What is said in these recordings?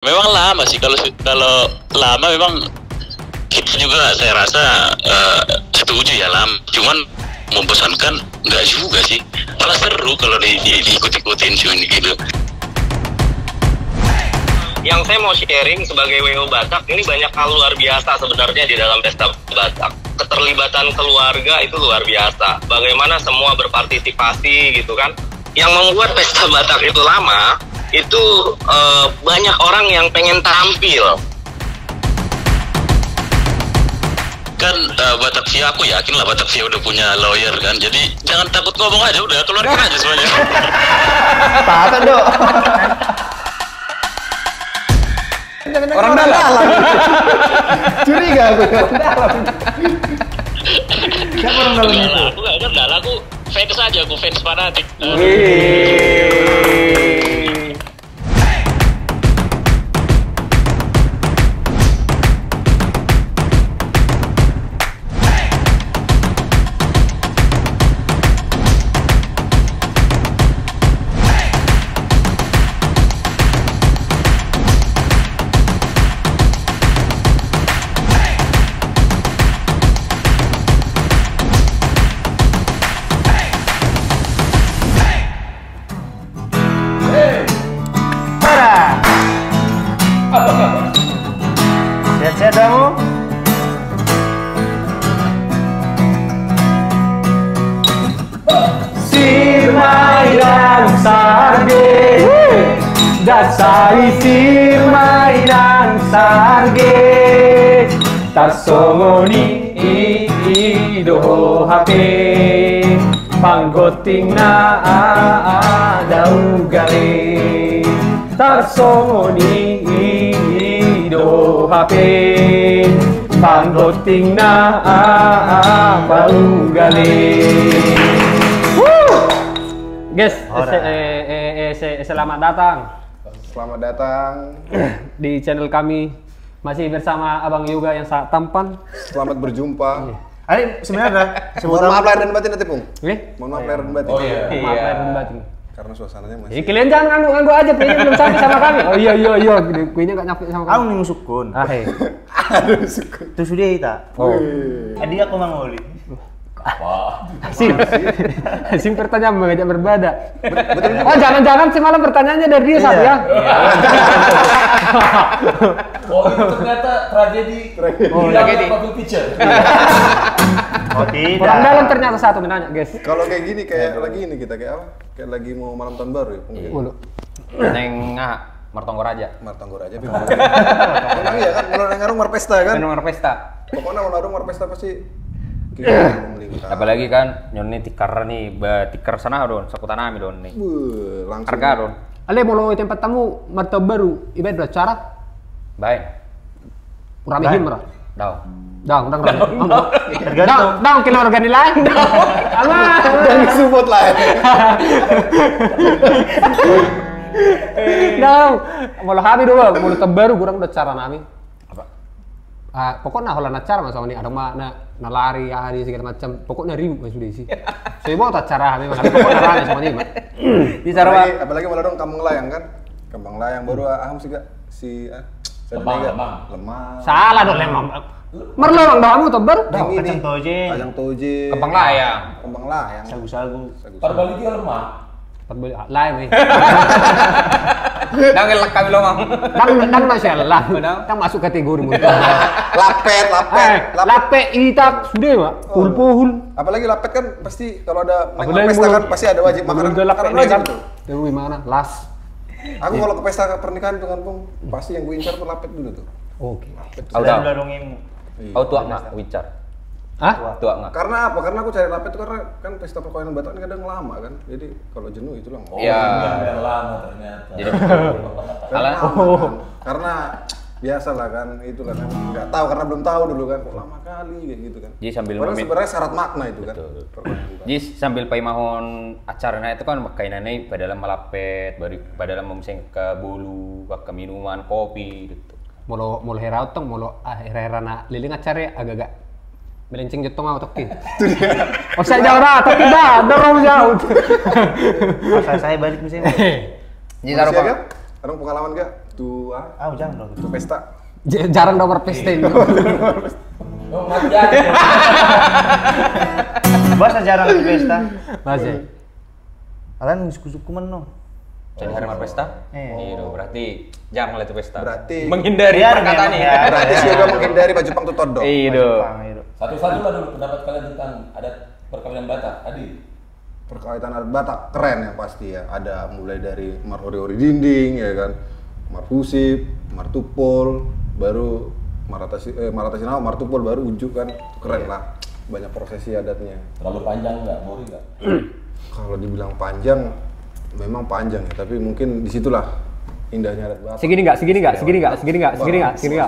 Memang lama sih, kalau lama memang kita juga saya rasa setuju ya lama. Cuman membosankan nggak juga sih. Malah seru kalau diikut-ikutin sih gitu. Yang saya mau sharing sebagai WO Batak, ini banyak hal luar biasa sebenarnya di dalam pesta Batak. Keterlibatan keluarga itu luar biasa. Bagaimana semua berpartisipasi gitu kan. Yang membuat pesta Batak itu lama, itu banyak orang yang pengen tampil. Kan Batavia, aku yakin lah Batavia udah punya lawyer kan. Jadi jangan takut ngomong aja, udah keluarkan aja semuanya. Tahan dong. Orang dalam. Curiga aku orang dalam. Siapa orang dalam itu? Aku nggak kenal, aku fans aja, aku fans fanatik. Sehat-sehat kamu? Sirmai dan sarge, dasari sirmai dan sarge, tarsongoni ido hape, panggoting na adau gale, tarsongoni ido hape, panggoting na bau gale. Guys, selamat datang. Selamat datang Di channel kami masih bersama Abang Yoga yang sangat tampan. Selamat berjumpa. Ini sebenarnya Mohon maaf lahir dan batin nanti Pung. Oke? Mohon maaf lahir dan batin. Maaf lahir dan batin. Karena suasananya masih. Jadi kalian jangan nganggu-nganggu aja, kuenya belum sampai sama kami. Oh iya, kuenya nggak nyampe sama aku kami. ning sukun. Aduh syukur. Itu sudah kita. Oh. Adi aku mangoli. Sim pertanyaan mengajak berbeda. Oh jangan-jangan semalam pertanyaannya dari dia satu ya? Oh itu ternyata tragedi. Oh, tragedi. Public picture. Oh tidak. Orang dalam ternyata satu menanya guys. Kalau kayak gini kayak lagi ini kita kayak apa? Kayak lagi mau malam tahun baru ya Pung. Mulu. Neng Martonggo Raja. Martonggo aja Pung. Emang iya kan mau ngarung marpesta kan? Nomor pesta. Pokoknya mau ngarung marpesta pasti Apalagi kan nyoni tikar nih, tikar sana don, sakutan nami don nih. langsung Harga don. Ale mau tempat tamu martabak baru, ibarat acara. Baik. Urami himra. Dau. Dang. Tergantung. Dang kilo organi lain. Aman. dan support lah. Dang. Mau habi dulu, mau terbaru kurang udah cara nami. Pokoknya holan acara mas ini ada na lari hari segala macam. Pokoknya ribu mas sudah isi. Saya mau acara kami makan pokoknya rame sama ini. Di cara Apalagi malah dong Kampung Layang kan? Kampung Layang baru aham sih gak si lemang. Salah dong lemang. Merlo bang kamu tebar. Yang ini Kacang toje. Kacang toje. Kembang layang. Kembang Layang. Sagu-sagu. Perbalik dia lemah. Terbeli lain nih. Dang kami lomang. Dang masalah. Dang masuk kategori mulut. Lapet. Lape itak sudah mak. Pul. Apalagi lapet kan pasti kalau ada Apalagi pesta mulut. kan pasti ada wajib makanan wajib tuh. Tahu gimana? Las. Aku kalau ke pesta pernikahan tuh kan Pung, pasti yang gue incar tuh lapet dulu tuh. Oke. Udah. Udah dongin. Kau tua nggak wicar? Hah? Tua nggak? Karena apa? Karena aku cari lapet tuh karena kan pesta perkawinan Batak kan kadang lama kan. Jadi kalau jenuh itulah. Iya. Yang lama ternyata. Jadi Karena karena biasa lah kan itulah kan nggak tahu karena belum tahu dulu kan kok lama kali kayak gitu kan. Jadi sambil Padahal memit- sebenarnya syarat makna itu kan. Betul. Perkawinan Batak. Jadi sambil paimahon acaranya itu kan kainannya pada dalam malapet, pada dalam memesan ke bulu, ke minuman, kopi gitu. Molo hera utang, hera na liling acara agak-agak melenceng jetong aku toki. Oh saya jauh dah, tapi dah, dorong jauh. Masa saya balik misalnya. Jadi Masih taruh ada? Orang pengalaman gak? waktu jangan dong. waktu pesta. Jarang nomor pesta ini. Oh, matian. Bahasa jarang di pesta. Masih. Kalian suku-suku mana? Jadi hari pesta? Iya, berarti jangan mulai pesta. Berarti menghindari Biar perkataan memang ini. ya. berarti sih juga menghindari baju pang tutod dong. Iya. Satu-satu lah dulu pendapat kalian tentang adat perkawinan Batak. Adi. Perkawinan adat Batak keren yang pasti ya. Ada mulai dari marhori-hori dinding ya kan, marhusip, martupol, baru maratasinau, martupol baru ujuk kan, keren lah. Banyak prosesi adatnya. Terlalu panjang nggak? Boring nggak? Kalau dibilang panjang, memang panjang ya. Tapi mungkin disitulah indahnya adat Batak. Segini nggak?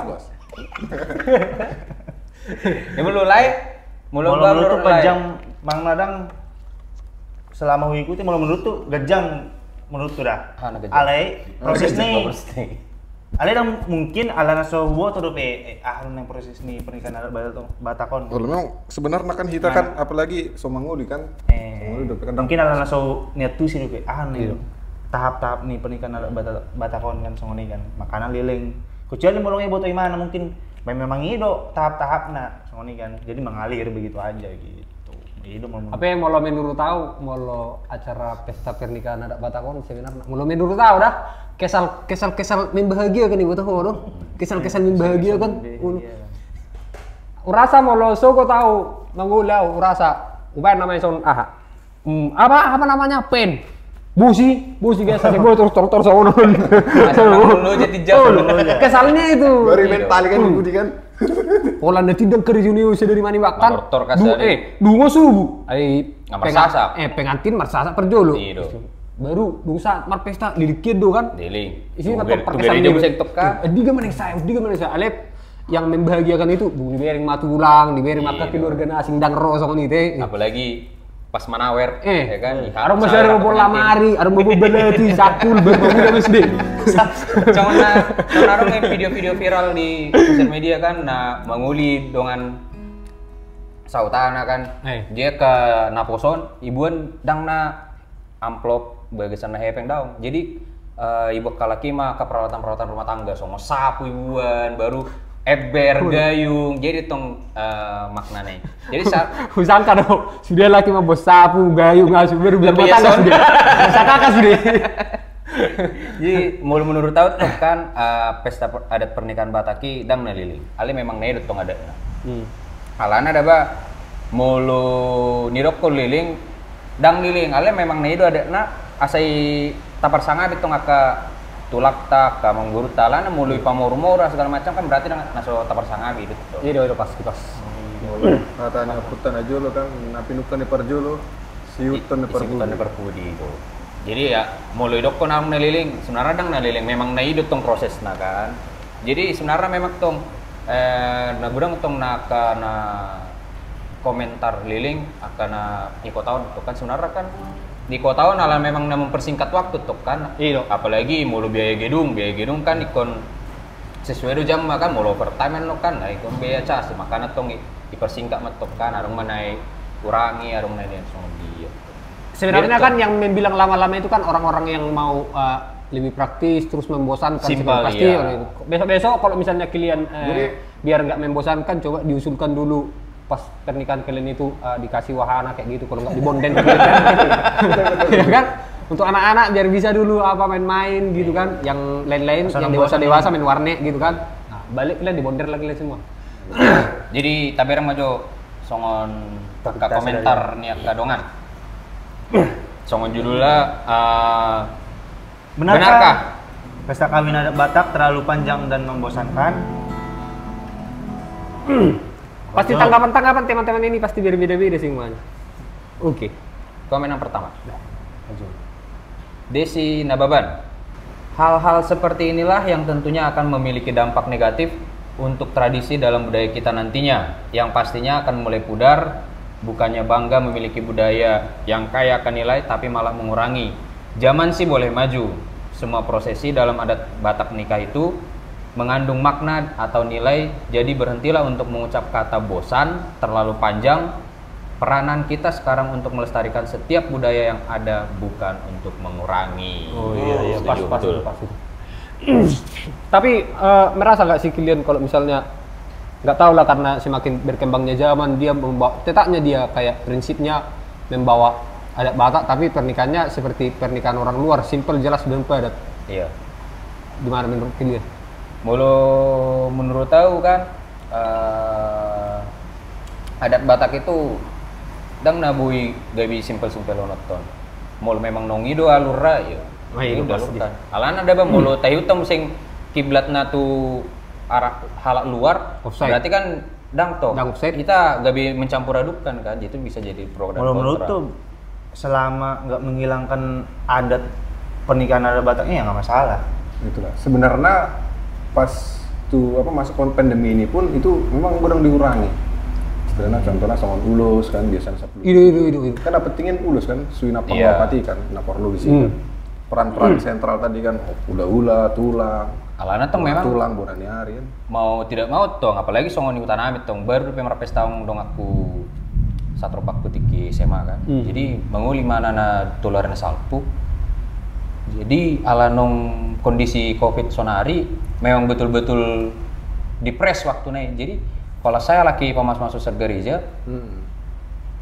Luas. Ya mulai Menurut tuh panjang Mang Nadang selama mengikuti menurut tuh gajang menurut tuh dah. Alai proses nih. Ale dong mungkin ala naso huo atau dope yang proses nih pernikahan adat Batakon. Kalau memang sebenarnya kan kita kan apalagi Somanguli kan. Somanguli dope kan. Mungkin ala naso niat tuh sih dope nih. Tahap-tahap nih pernikahan adat Batakon kan songoni kan. Makanan liling. Kecuali molongnya boto imana mungkin memang itu tahap-tahap songoni kan. Jadi mengalir begitu aja gitu. Itu Apa yang mau menurut tahu, mau acara pesta pernikahan adat Batakon sebenarnya. Mau menurut tahu dah. Kesal membahagia kan ibu tahu dong. Kesal membahagia kan. Urasa mau lo so kau tahu mengulau urasa. Ubah namanya son apa namanya pen. Busi guys, saya gue terus sono. Lu jadi jauh. Kesalnya itu. Baru mental kan ibu kan. Pola nanti tidak kerja Indonesia dari mana makan? Martor kasari. Dua subuh. Marsasak. Pengantin marsasak perjolo. Iya. Baru dungsa marpesta lilikid do kan? Deling. Isi Tuh, atau beri dia bisa teka. Diga mana saya? Alep yang membahagiakan itu diberi matulang, diberi makan keluarga asing dan rosong ini teh. Apalagi pas manawer, ya kan? Arung masih ada bola mari, arung bobo belati, sakul, berbabu MSD. Cuman arung video-video viral di sosial media kan, menguli dengan sautana kan, dia ke naposon, ibuan dang amplop bagasan hepeng daun. Jadi ibu kalaki mah ke peralatan rumah tangga, sama sapu ibuan, baru eber gayung, jadi tong maknanya. Jadi usangka dong, sudah laki mah bos sapu gayung ngasuh biar rumah tangga sudah. Masa kakak sudah. Jadi menurut tahu tuh kan pesta adat pernikahan Bataki dang naliling. Ali memang nedot tong adatnya. Alana ada ba mulu nirok ko liling dang liling. Ali memang nedo adatna asai tapar sanga ditong aka tulak tak ka mengguru talana mulu pamor-mora segala macam kan berarti naso tapar sanga gitu. Iya udah pas. Katanya putan aja lo kan, napinukan di parjolo, siutan di perpudi itu. Jadi ya mulai dok ko nang naliling, sebenarnya dang naliling memang naidot tong prosesna kan. Jadi sebenarnya memang tong nagudang tong na komentar liling akan iko tahun itu kan sebenarnya kan di kota tahun ala memang mempersingkat waktu tuh kan. Iya. Apalagi mulu biaya gedung kan ikon sesuai do jam kan mulu overtime lo kan, ikon biaya cas makanya tong dipersingkat metok kan, arung manai kurangi arung manai semua dia. Sebenarnya kan yang membilang lama-lama itu kan orang-orang yang mau lebih praktis terus membosankan pasti iya. Besok-besok kalau misalnya kalian biar nggak membosankan coba diusulkan dulu pas pernikahan kalian itu dikasih wahana kayak gitu, kalau nggak dibonden gitu ya kan untuk anak-anak biar bisa dulu apa main-main gitu kan, yang lain-lain yang dewasa main warnet gitu kan, balik kalian dibonder lagi semua. Jadi taberang majo songon ke komentar niat kadongan songon judulnya benarkah pesta kawin adat Batak terlalu panjang dan membosankan? Pasti tanggapan teman-teman ini pasti berbeda-beda semuanya. Oke. Komen yang pertama. Desi Nababan. Hal-hal seperti inilah yang tentunya akan memiliki dampak negatif untuk tradisi dalam budaya kita nantinya, yang pastinya akan mulai pudar. Bukannya bangga memiliki budaya yang kaya akan nilai, tapi malah mengurangi. Zaman sih boleh maju. Semua prosesi dalam adat Batak nikah itu mengandung makna atau nilai, jadi berhentilah untuk mengucap kata bosan, terlalu panjang. Peranan kita sekarang untuk melestarikan setiap budaya yang ada, bukan untuk mengurangi. Oh iya, pas itu. Tapi merasa nggak sih kalian kalau misalnya nggak tahu lah karena semakin berkembangnya zaman dia membawa tetapnya dia kayak prinsipnya membawa adat Batak tapi pernikahannya seperti pernikahan orang luar, simple, jelas dan padat. Iya. Gimana menurut kalian? Menurut tahu kan adat Batak itu dang nabui gabi simple-simple nonton. Mau memang nongi do alura ya. Itu udah pasti. kan. Alan ada bang mulu tahu tem sing kiblatna tu arah halak luar. Offside. Berarti kan dang toh. Dang offside. Kita gabi mencampur adukkan kan. Itu bisa jadi pro dan Menurut kontra. tuh selama nggak menghilangkan adat pernikahan adat Bataknya ya nggak masalah. Itulah. Sebenarnya pas tuh masa pandemi ini pun itu memang kurang diurangi. Sebenarnya contohnya sama ulus kan biasanya sabtu. Itu. Kan dapat tingin ulus kan, suina Iya. parwapati kan, naporlu di sini. Peran-peran sentral tadi kan, ula-ula, tulang. Alana tuh memang tulang bonani hari kan. mau tidak mau tong apalagi songon di hutan amit tong baru pemera pesta dong aku satropak putiki SMA kan. Jadi menguli mana na tularnya salpu. Jadi alanong kondisi Covid sonari memang betul-betul dipres waktunya. Jadi kalau saya laki pamas masuk sergereja,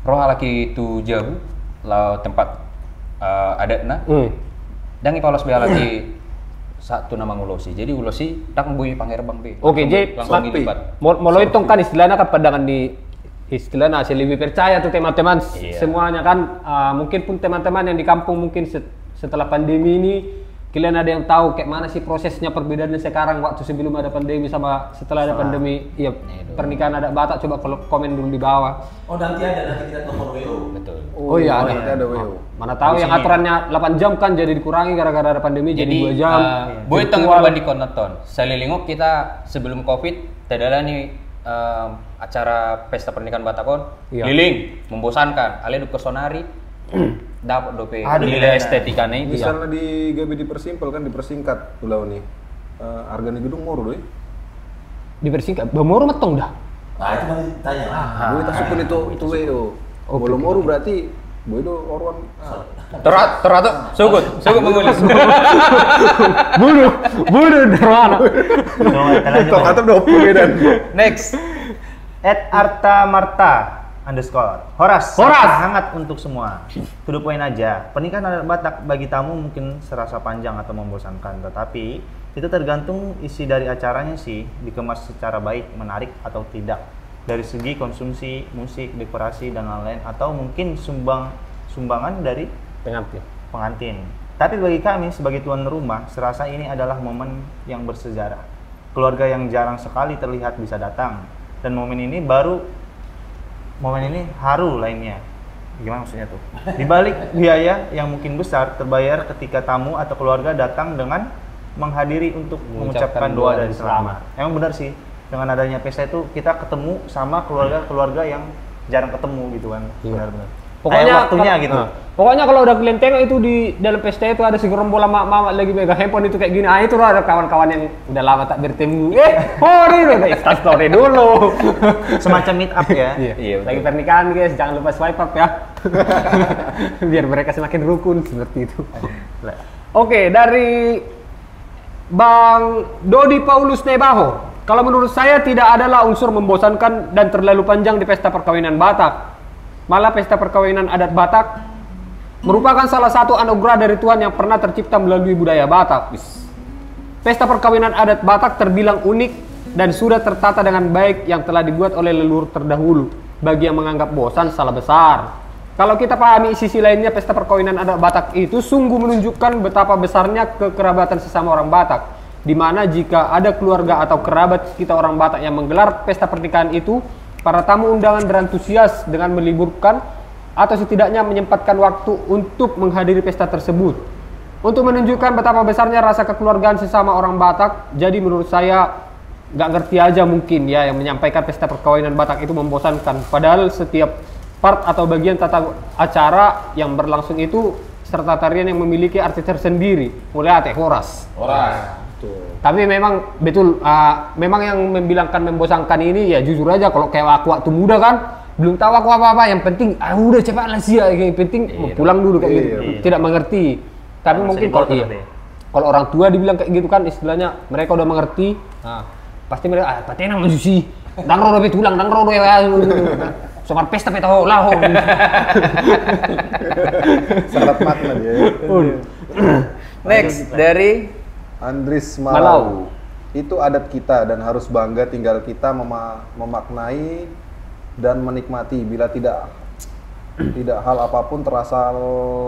roh laki itu jauh lah tempat adatna. Dan ipalos be laki satu nama ngulosi. Jadi ulosi tak bui pangerbang be. Oke, jadi langsung dilibat. mau itu kan istilahnya kan pandangan di istilahnya saya lebih percaya tuh teman-teman semuanya kan mungkin pun teman-teman yang di kampung mungkin setelah pandemi ini kalian ada yang tahu kayak mana sih prosesnya perbedaannya sekarang waktu sebelum ada pandemi sama setelah ada pandemi. Iya, pernikahan adat Batak coba kalau komen dulu di bawah. Oh nanti kita telepon WO. Betul. Oh iya ada. Nanti ada WO. Mana tahu yang aturannya 8 jam kan jadi dikurangi gara-gara ada pandemi jadi 2 jam. Boy tong berbanding nonton. Salilingok kita sebelum Covid tadala nih acara pesta pernikahan Batakon liling membosankan. Ale ke sonari dapat dope nilai estetikanya itu ya. Misalnya di GB dipersimpel kan dipersingkat pulau nih. Harganya gedung murah doi. Dipersingkat, bamoro metong dah. Nah itu masih tanya. Gue tak sukun itu WO. Belum murah berarti gue itu orang Teratur, sugut mengulis. Bunuh derwana. Kok kata 20 dan. Next. @Arta Marta _Horas hangat untuk semua. To the point aja. Pernikahan adat Batak bagi tamu mungkin serasa panjang atau membosankan, tetapi itu tergantung isi dari acaranya sih, dikemas secara baik, menarik atau tidak. Dari segi konsumsi, musik, dekorasi dan lain-lain, atau mungkin sumbangan dari pengantin. Tapi bagi kami sebagai tuan rumah, serasa ini adalah momen yang bersejarah. Keluarga yang jarang sekali terlihat bisa datang, dan momen ini haru lainnya. Gimana maksudnya tuh? Di balik biaya yang mungkin besar terbayar ketika tamu atau keluarga datang dengan menghadiri untuk mengucapkan doa dan selamat. Emang benar sih, dengan adanya pesta itu kita ketemu sama keluarga-keluarga yang jarang ketemu gitu kan. Benar-benar. Pokoknya waktunya gitu. Pokoknya kalau udah kalian tengok itu di dalam pesta itu ada segerombolan mama lagi megang handphone itu kayak gini. Itu loh ada kawan-kawan yang udah lama tak bertemu. Insta story dulu. Semacam meet up ya. Iya. Lagi pernikahan guys, jangan lupa swipe up ya. Biar mereka semakin rukun seperti itu. Oke, dari Bang Dodi Paulus Nebaho. Kalau menurut saya tidak adalah unsur membosankan dan terlalu panjang di pesta perkawinan Batak. Malah pesta perkawinan adat Batak merupakan salah satu anugerah dari Tuhan yang pernah tercipta melalui budaya Batak. Pesta perkawinan adat Batak terbilang unik dan sudah tertata dengan baik yang telah dibuat oleh leluhur terdahulu. Bagi yang menganggap bosan, salah besar. Kalau kita pahami sisi lainnya, pesta perkawinan adat Batak itu sungguh menunjukkan betapa besarnya kekerabatan sesama orang Batak. Di mana jika ada keluarga atau kerabat kita orang Batak yang menggelar pesta pernikahan itu, para tamu undangan berantusias dengan meliburkan atau setidaknya menyempatkan waktu untuk menghadiri pesta tersebut. Untuk menunjukkan betapa besarnya rasa kekeluargaan sesama orang Batak, jadi menurut saya nggak ngerti aja mungkin ya yang menyampaikan pesta perkawinan Batak itu membosankan. Padahal setiap part atau bagian tata acara yang berlangsung itu serta tarian yang memiliki arti tersendiri. Mulai ate horas. Tapi memang betul, memang yang membilangkan membosankan ini ya jujur aja kalau kayak aku waktu muda kan belum tahu aku apa-apa, yang penting udah cepatlah sih ya, yang penting pulang dulu kayak gitu. Tidak mengerti. Tapi mungkin kalau kalau orang tua dibilang kayak gitu kan istilahnya mereka udah mengerti. Nah, pasti mereka patena majusi. Dang rodo tulang, dang rodo ya. Somar pesta peta lah. Syarat makna dia. Next dari Andris Malau. Itu adat kita dan harus bangga, tinggal kita memaknai dan menikmati. Bila tidak hal apapun terasa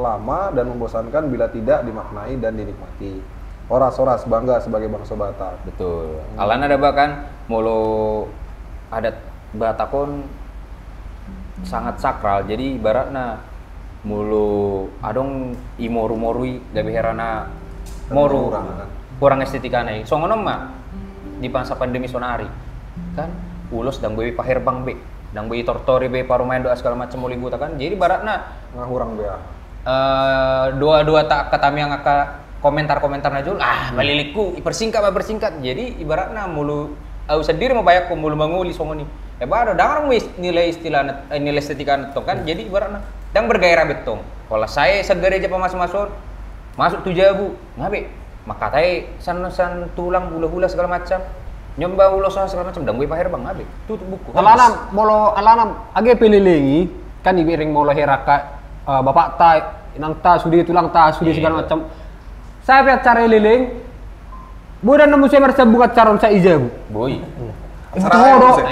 lama dan membosankan bila tidak dimaknai dan dinikmati. Oras bangga sebagai bangsa Batak. betul. Alana ada bahkan mulu adat Batakon sangat sakral. Jadi ibaratnya mulu adong imoru-morui gabe herana moru kurang estetikane. So ngono mah di masa pandemi sonari kan ulos dang bewi paherbang be dang bewi tortori be parumain doa segala macam muli buta kan. Jadi baratna Ngahurang bea. dua tak katami yang aka komentar-komentar najul baliliku bersingkat. Jadi ibaratna mulu au sendiri mau bayak mulu manguli songoni. Baru dangar nilai istilah nilai estetika netong kan. Jadi ibaratna dang bergairah betong. Kalau saya segera aja masuk tuh jabu ngabe maka tai san tulang hula segala macam nyomba ulos segala macam dang gue paher bang ngabe tutup buku Alanam age pelilingi kan ibiring molo heraka bapak ta inang ta sudi tulang ta sudi segala macam. Saya lihat cara liling bukan nemu saya merasa buka caron saya ijabu boy.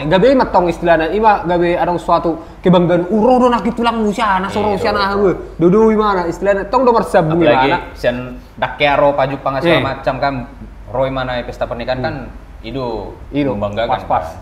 Gabe matong istilahnya, ima gabe ada suatu kebanggaan urodo nak tulang musiana soro musiana gue, dudui mana istilahnya, tong nomor sabu mana? Sen dakyaro paju pangas segala macam kan, roy mana pesta pernikahan kan, ido membanggakan. Pas.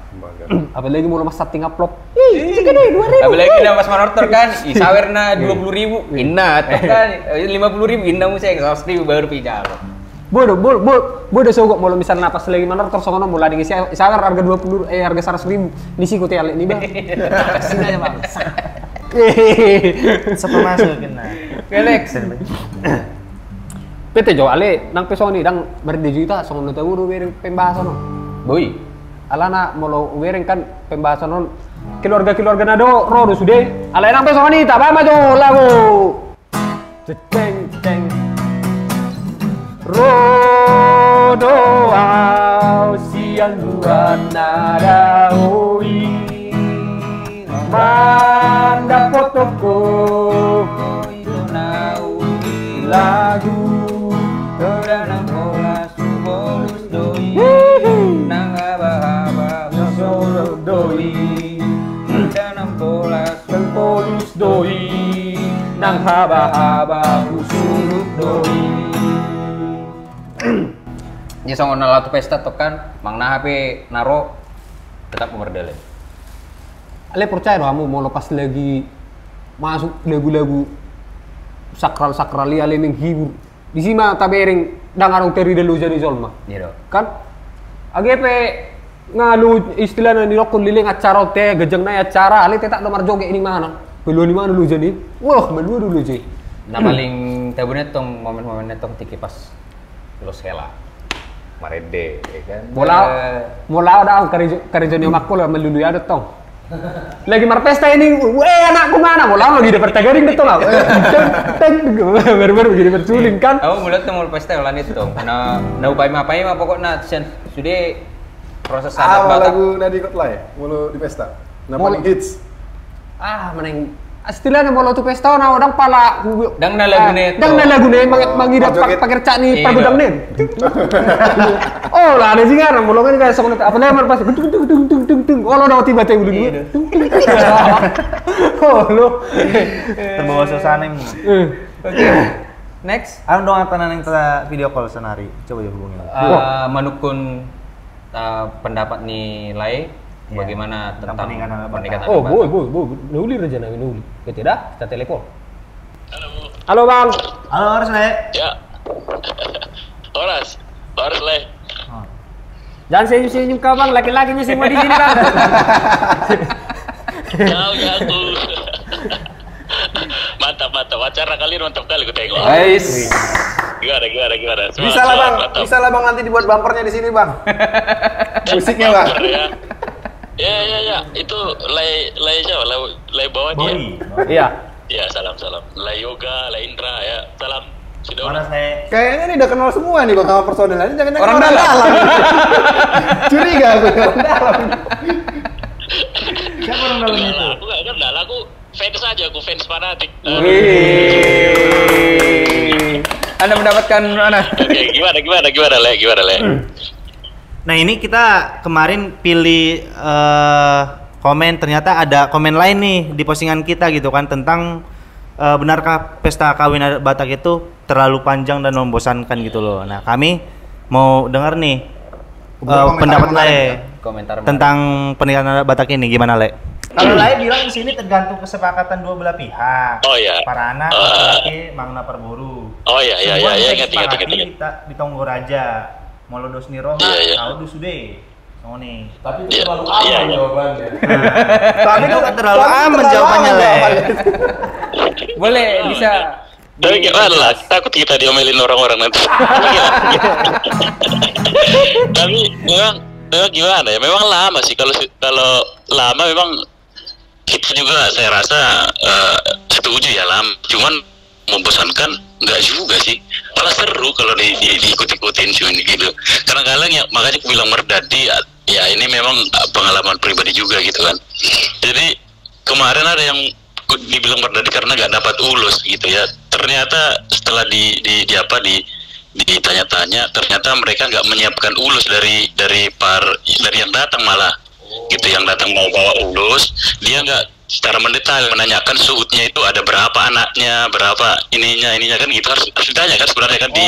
Apalagi mau lemas setting upload, cek deh 2.000. Apalagi nama Mas Manortor kan, isawerna 20.000, inna tuh kan 50.000 inna musik 100.000 baru pijalo. Bodoh sogok mau misalnya napas lagi mana terus sono mulai dengan isawer harga 20 harga 100.000 di siku teh ini bang kasih aja bang Sampai masuk kena. Felix PT jo ale nang pesoni dang berde juta sono tahu uru wereng pembahasan no boy alana molo wereng kan pembahasan non keluarga nado rodo sude ale nang pesoni tak apa jo lagu ceng rodo au siang dua nada oi manda fotoko itu nau lagu Dodanang bola subolus doi nang aba-aba solo doi dodanang bola subolus doi nang haba-haba usuruk doi. Nya songon latu pesta to kan mangna HP naro tetap umerdele. Ale percaya kamu mau lepas lagi masuk lagu-lagu sakral ale menghibur. Di sini mah tabering dangarong teri delu jadi zolma. Iya Kan AGP ngalu istilahnya di lokon liling acara teh gejeng na acara ale teh tak nomor joget ini mana. Belu di mana lu jadi? Wah, belu dulu sih. Nah paling tabunya tong momen-momennya tong tiki pas Los Hela Marede ya kan. Mola ada karejo makul melulu ada tong. Lagi marpesta ini, anakku mana? Mola lagi dapat tagaring betul lah. Baru jadi bersuling kan. Aku mulut tuh mau pesta ulan itu tong. Nah upaya mah pokoknya sudah proses adat Batak. Lagu nadi ikut lah ya, mulu di pesta. Nah paling hits. Meneng istilahnya mau tu pesta na orang pala dang na lagune mangidat pakai cak ni pagudang nen. Oh lah ada sih kan mulungan kayak sok apa namanya pas tung oh lo dah tiba-tiba dulu. Oh lo Terbawa suasana ini. Oke. Next. Ano dong apa nang kita video call senari? Coba ya hubungi. Manukun pendapat nilai bagaimana tentang pernikahan Oh, boy. Nuli reja na nuli. Tidak, kita telepon. Halo, Bang. Halo, Horas Le. Ya. Horas Le. Jangan senyum-senyum kau, Bang. Laki-lakinya semua di sini, Bang. Jauh. Mantap. Acara kali mantap kali gue tengok. Guys. Gimana? Bisa lah bang nanti dibuat bumpernya di sini bang. Musiknya bang. Ya. Itu lay siapa? Lay bawah dia. Iya. Ya salam. Lay Yoga, Lay Indra ya. Salam Mana saya Kayaknya nih udah kenal semua nih Bang sama personel aja, jangan Orang dalam. Curiga aku nih, orang dalam. siapa orang dalamnya itu? Aku nggak kenal, aku fans aja, aku fans fanatik. Wih. Anda mendapatkan mana? Oke, gimana Le? Nah ini kita kemarin pilih komen, ternyata ada komen lain nih di postingan kita gitu kan tentang benarkah pesta kawin adat Batak itu terlalu panjang dan membosankan gitu loh. Nah kami mau dengar nih pendapat Le Komentar tentang pernikahan adat Batak ini, gimana Le? Kalau Le bilang di sini tergantung kesepakatan dua belah pihak. Oh iya. Para anak laki-laki Mangna Perburu. Oh iya, Semua bisa ingat. disepakati di Tonggolaja. Molodos Niroha, Iya. Saudu Sude. Oh nih. Tapi itu terlalu aman jawabannya. Tapi itu terlalu aman jawabannya Le. Boleh bisa. Tapi gimana lah, takut kita diomelin orang-orang nanti. Tapi memang gimana ya? Memang lama sih, kalau lama memang kita juga saya rasa setuju ya lama. Cuman membosankan nggak juga sih. Malah seru kalau diikut-ikutin cuman gitu. Kadang-kadang ya makanya aku bilang Merdadi ya ini memang pengalaman pribadi juga gitu kan. Jadi kemarin ada yang dibilang Merdadi karena nggak dapat ulus gitu ya. Ternyata setelah ditanya-tanya, ternyata mereka nggak menyiapkan ulus dari yang datang malah gitu. Yang datang mau bawa ulus, dia nggak secara mendetail menanyakan suutnya itu ada berapa anaknya, berapa ininya kan gitu, harus ditanya kan sebenarnya kan di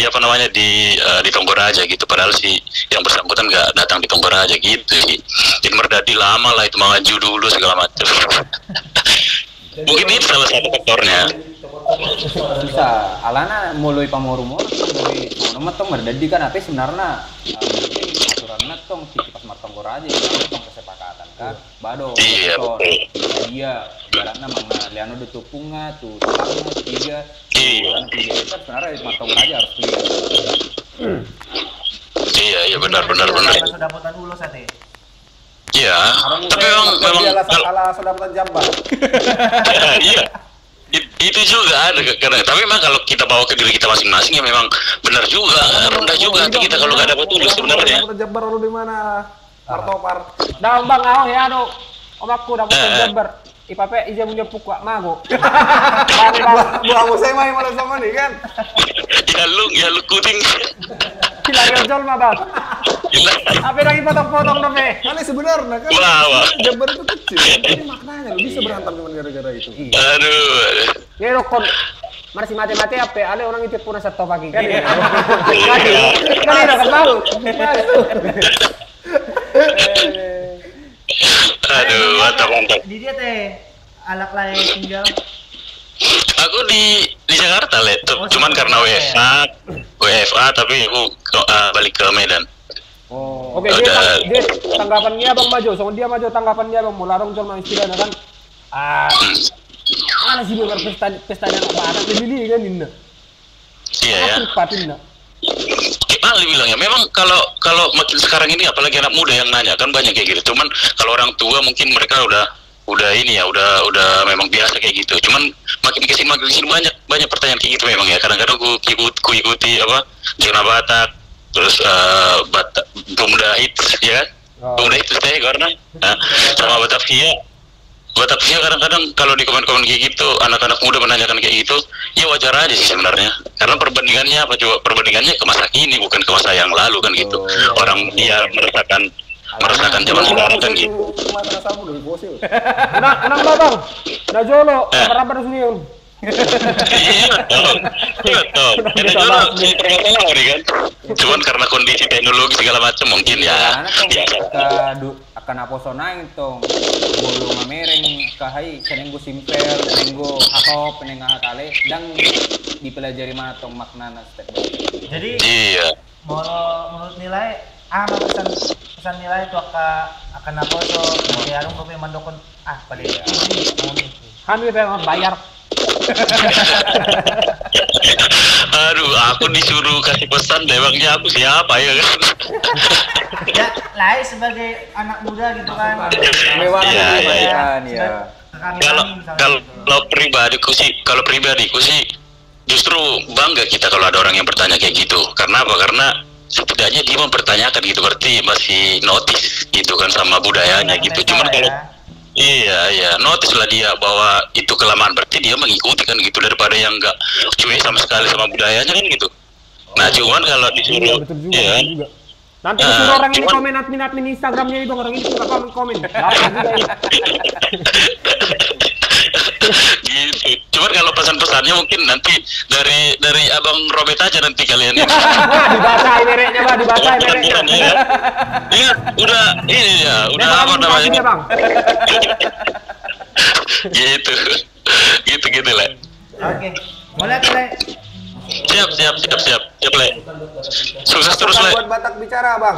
apa namanya di Tonggolaja gitu. Padahal si yang bersangkutan nggak datang di Tonggolaja gitu sih. Jadi Merdadi lama lah itu maju dulu segala macam. Mungkin itu salah satu faktornya. Bisa alana mulai pamorumo mulai nomor tong Merdadi kan apa sebenarnya mungkin aturannya tong pas Tonggolaja tong kesepakatan kan bado Iya, dia ibaratnya mana liano de tupunga tuh tangga tiga kan tiga itu sebenarnya di Tonggolaja harus clear. Iya benar. Sudah dapetan ulus ate. Iya, tapi memang ala Sodapatan Jambar. iya. Itu juga ada karena tapi memang kalau kita bawa ke diri kita masing-masing ya memang benar juga, rendah juga hati kita kalau nggak dapat ulus sebenarnya. Sodapatan Jambar lalu di mana? Martopar. Dalam bang awang ya aduh. Om aku dapat Jambar. Ipape ija punya pukak mago. Buah saya main malam sama nih kan. Ya lu kuting. Hilangnya jol mah bang. Apa lagi potong-potong dong Kan sebenarnya kan Wah. Jambar itu kecil. Ini maknanya lu bisa berantem cuma gara-gara itu. Aduh. Ya rokon. Masih mati-mati apa? Ale orang itu pun satu pagi kan. Kan ini dapat tahu. Aduh, mantap. Di dia teh alak lain tinggal. Aku di Jakarta le, cuman karena WFA tapi aku balik ke Medan. Oh. Oke, dia tanggapannya Bang Majo, soalnya dia Majo tanggapannya Bang Mularong cuma istilahnya kan. Mana sih biar pestanya nggak banget, pilih kan Dinda. Iya ya. Patinda. Gimana bilangnya? Memang kalau makin sekarang ini apalagi anak muda yang nanya kan banyak kayak gitu. Cuman kalau orang tua mungkin mereka udah ini ya udah memang biasa kayak gitu. Cuman makin kesini banyak pertanyaan kayak gitu memang ya. Kadang-kadang ku ikuti apa zona Batak, terus Pemuda Hits ya kan? Pemuda Hits teh karena sama Batavia kadang-kadang kalau di komen-komen kayak gitu anak-anak muda menanyakan kayak gitu ya wajar aja sih sebenarnya karena perbandingannya apa coba perbandingannya ke masa kini bukan ke masa yang lalu kan gitu. Orang dia merasakan zaman sekarang kan gitu. Nang babang, na jolo, berapa sini yang? Iya toh. Kita juga permasalahan nih kan. Cuman karena kondisi teknologi segala macam mungkin ya biasa. Akan apa sonang tong bolu mamereng kahai senenggo simpel senenggo hakop penengah kale dan dipelajari mana tong maknana step by step. Jadi Iya. menurut nilai pesan nilai itu akan apa so nanti arung kopi mandokon pada Kami pengen bayar. Aduh, aku disuruh kasih pesan deh emangnya aku siapa ya kan? ya Lai sebagai anak muda gitu kan Mewah Iya. ya. Kalau pribadiku sih justru bangga kita kalau ada orang yang bertanya kayak gitu. Karena apa? Karena setidaknya dia mempertanyakan gitu, berarti masih notice gitu kan sama budayanya gitu. Cuman kalau iya, notice lah dia bahwa itu kelemahan, berarti dia mengikuti kan gitu, daripada yang enggak cuek sama sekali sama budayanya kan gitu. Nah, cuman kalau disuruh betul juga. Nanti disuruh orang ini komen admin Instagramnya itu, orang ini suka komen. Gitu. Cuman kalau pesan-pesannya mungkin nanti dari Abang Robert aja nanti kalian. Dibacain mereknya, Bang, dibacain mereknya. Iya, udah ini ya, udah apa namanya? Bang. gitu lah. Oke. Mulai, Le. Siap, Le. Sukses terus, Le. Buat Batak bicara, Bang.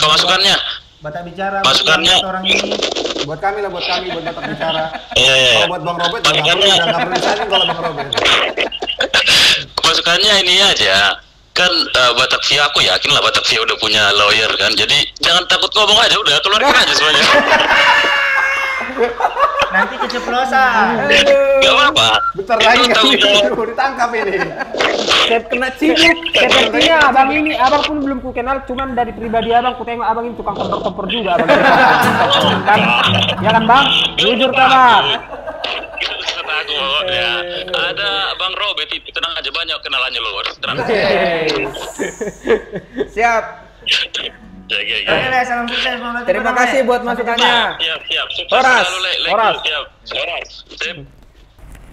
Masukannya. Batak bicara. Masukannya. Orang ini. Buat kami, buat Batak bicara. Iya. Kalau buat Bang Robert, nggak perlu disanin kalau Bang Robert. Masukannya ini aja. Kan Batavia, aku yakin lah Batavia udah punya lawyer kan. Jadi jangan takut ngomong aja, udah keluarkan aja semuanya. Nanti keceplosan. Gak apa-apa. Bentar Itu lagi tanggung jawab. ditangkap ini. Saya kena ciput. Sepertinya abang ini, abang pun belum ku kenal, cuman dari pribadi abang ku tengok abang ini tukang kompor juga abang. Kan? Ya kan, Bang? Jujur kan, Bang? Aku ya. Ada Bang Robert itu, tenang aja, banyak kenalannya loh. Tenang. Siap. Ya. Oke, Le, salam sukses. Terima kasih buat masukannya. Siap. Sukses Horas. selalu, Le. Horas. Siap. Horas. Sip.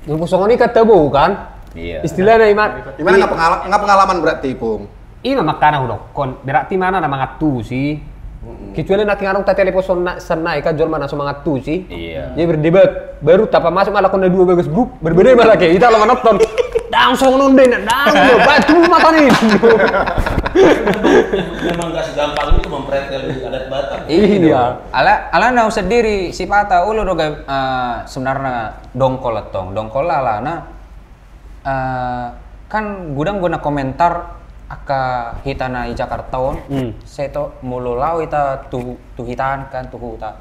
Yang kosong ini ketemu kan? Iya. Istilahnya Iman. Gimana nggak pengalaman berarti, Pung? Iya makana udah kon berarti mana nama ngatu sih? Kecuali nak ngarung ta telepon senai kan jual mana semangat tu sih. Iya. Dia berdebat baru tapa masuk malah kon ada dua bagus grup berbeda malah kayak kita lama nonton. Langsung nonton batu mata nih. Memang gak segampang itu mempretel adat Batak. Iya. Ala nau sendiri si pata ulu doga sebenarnya dongkol atong dongkol alana kan gudang guna komentar aka hitana i Jakartaon saya to mulu lau ita tu hitan kan tu huta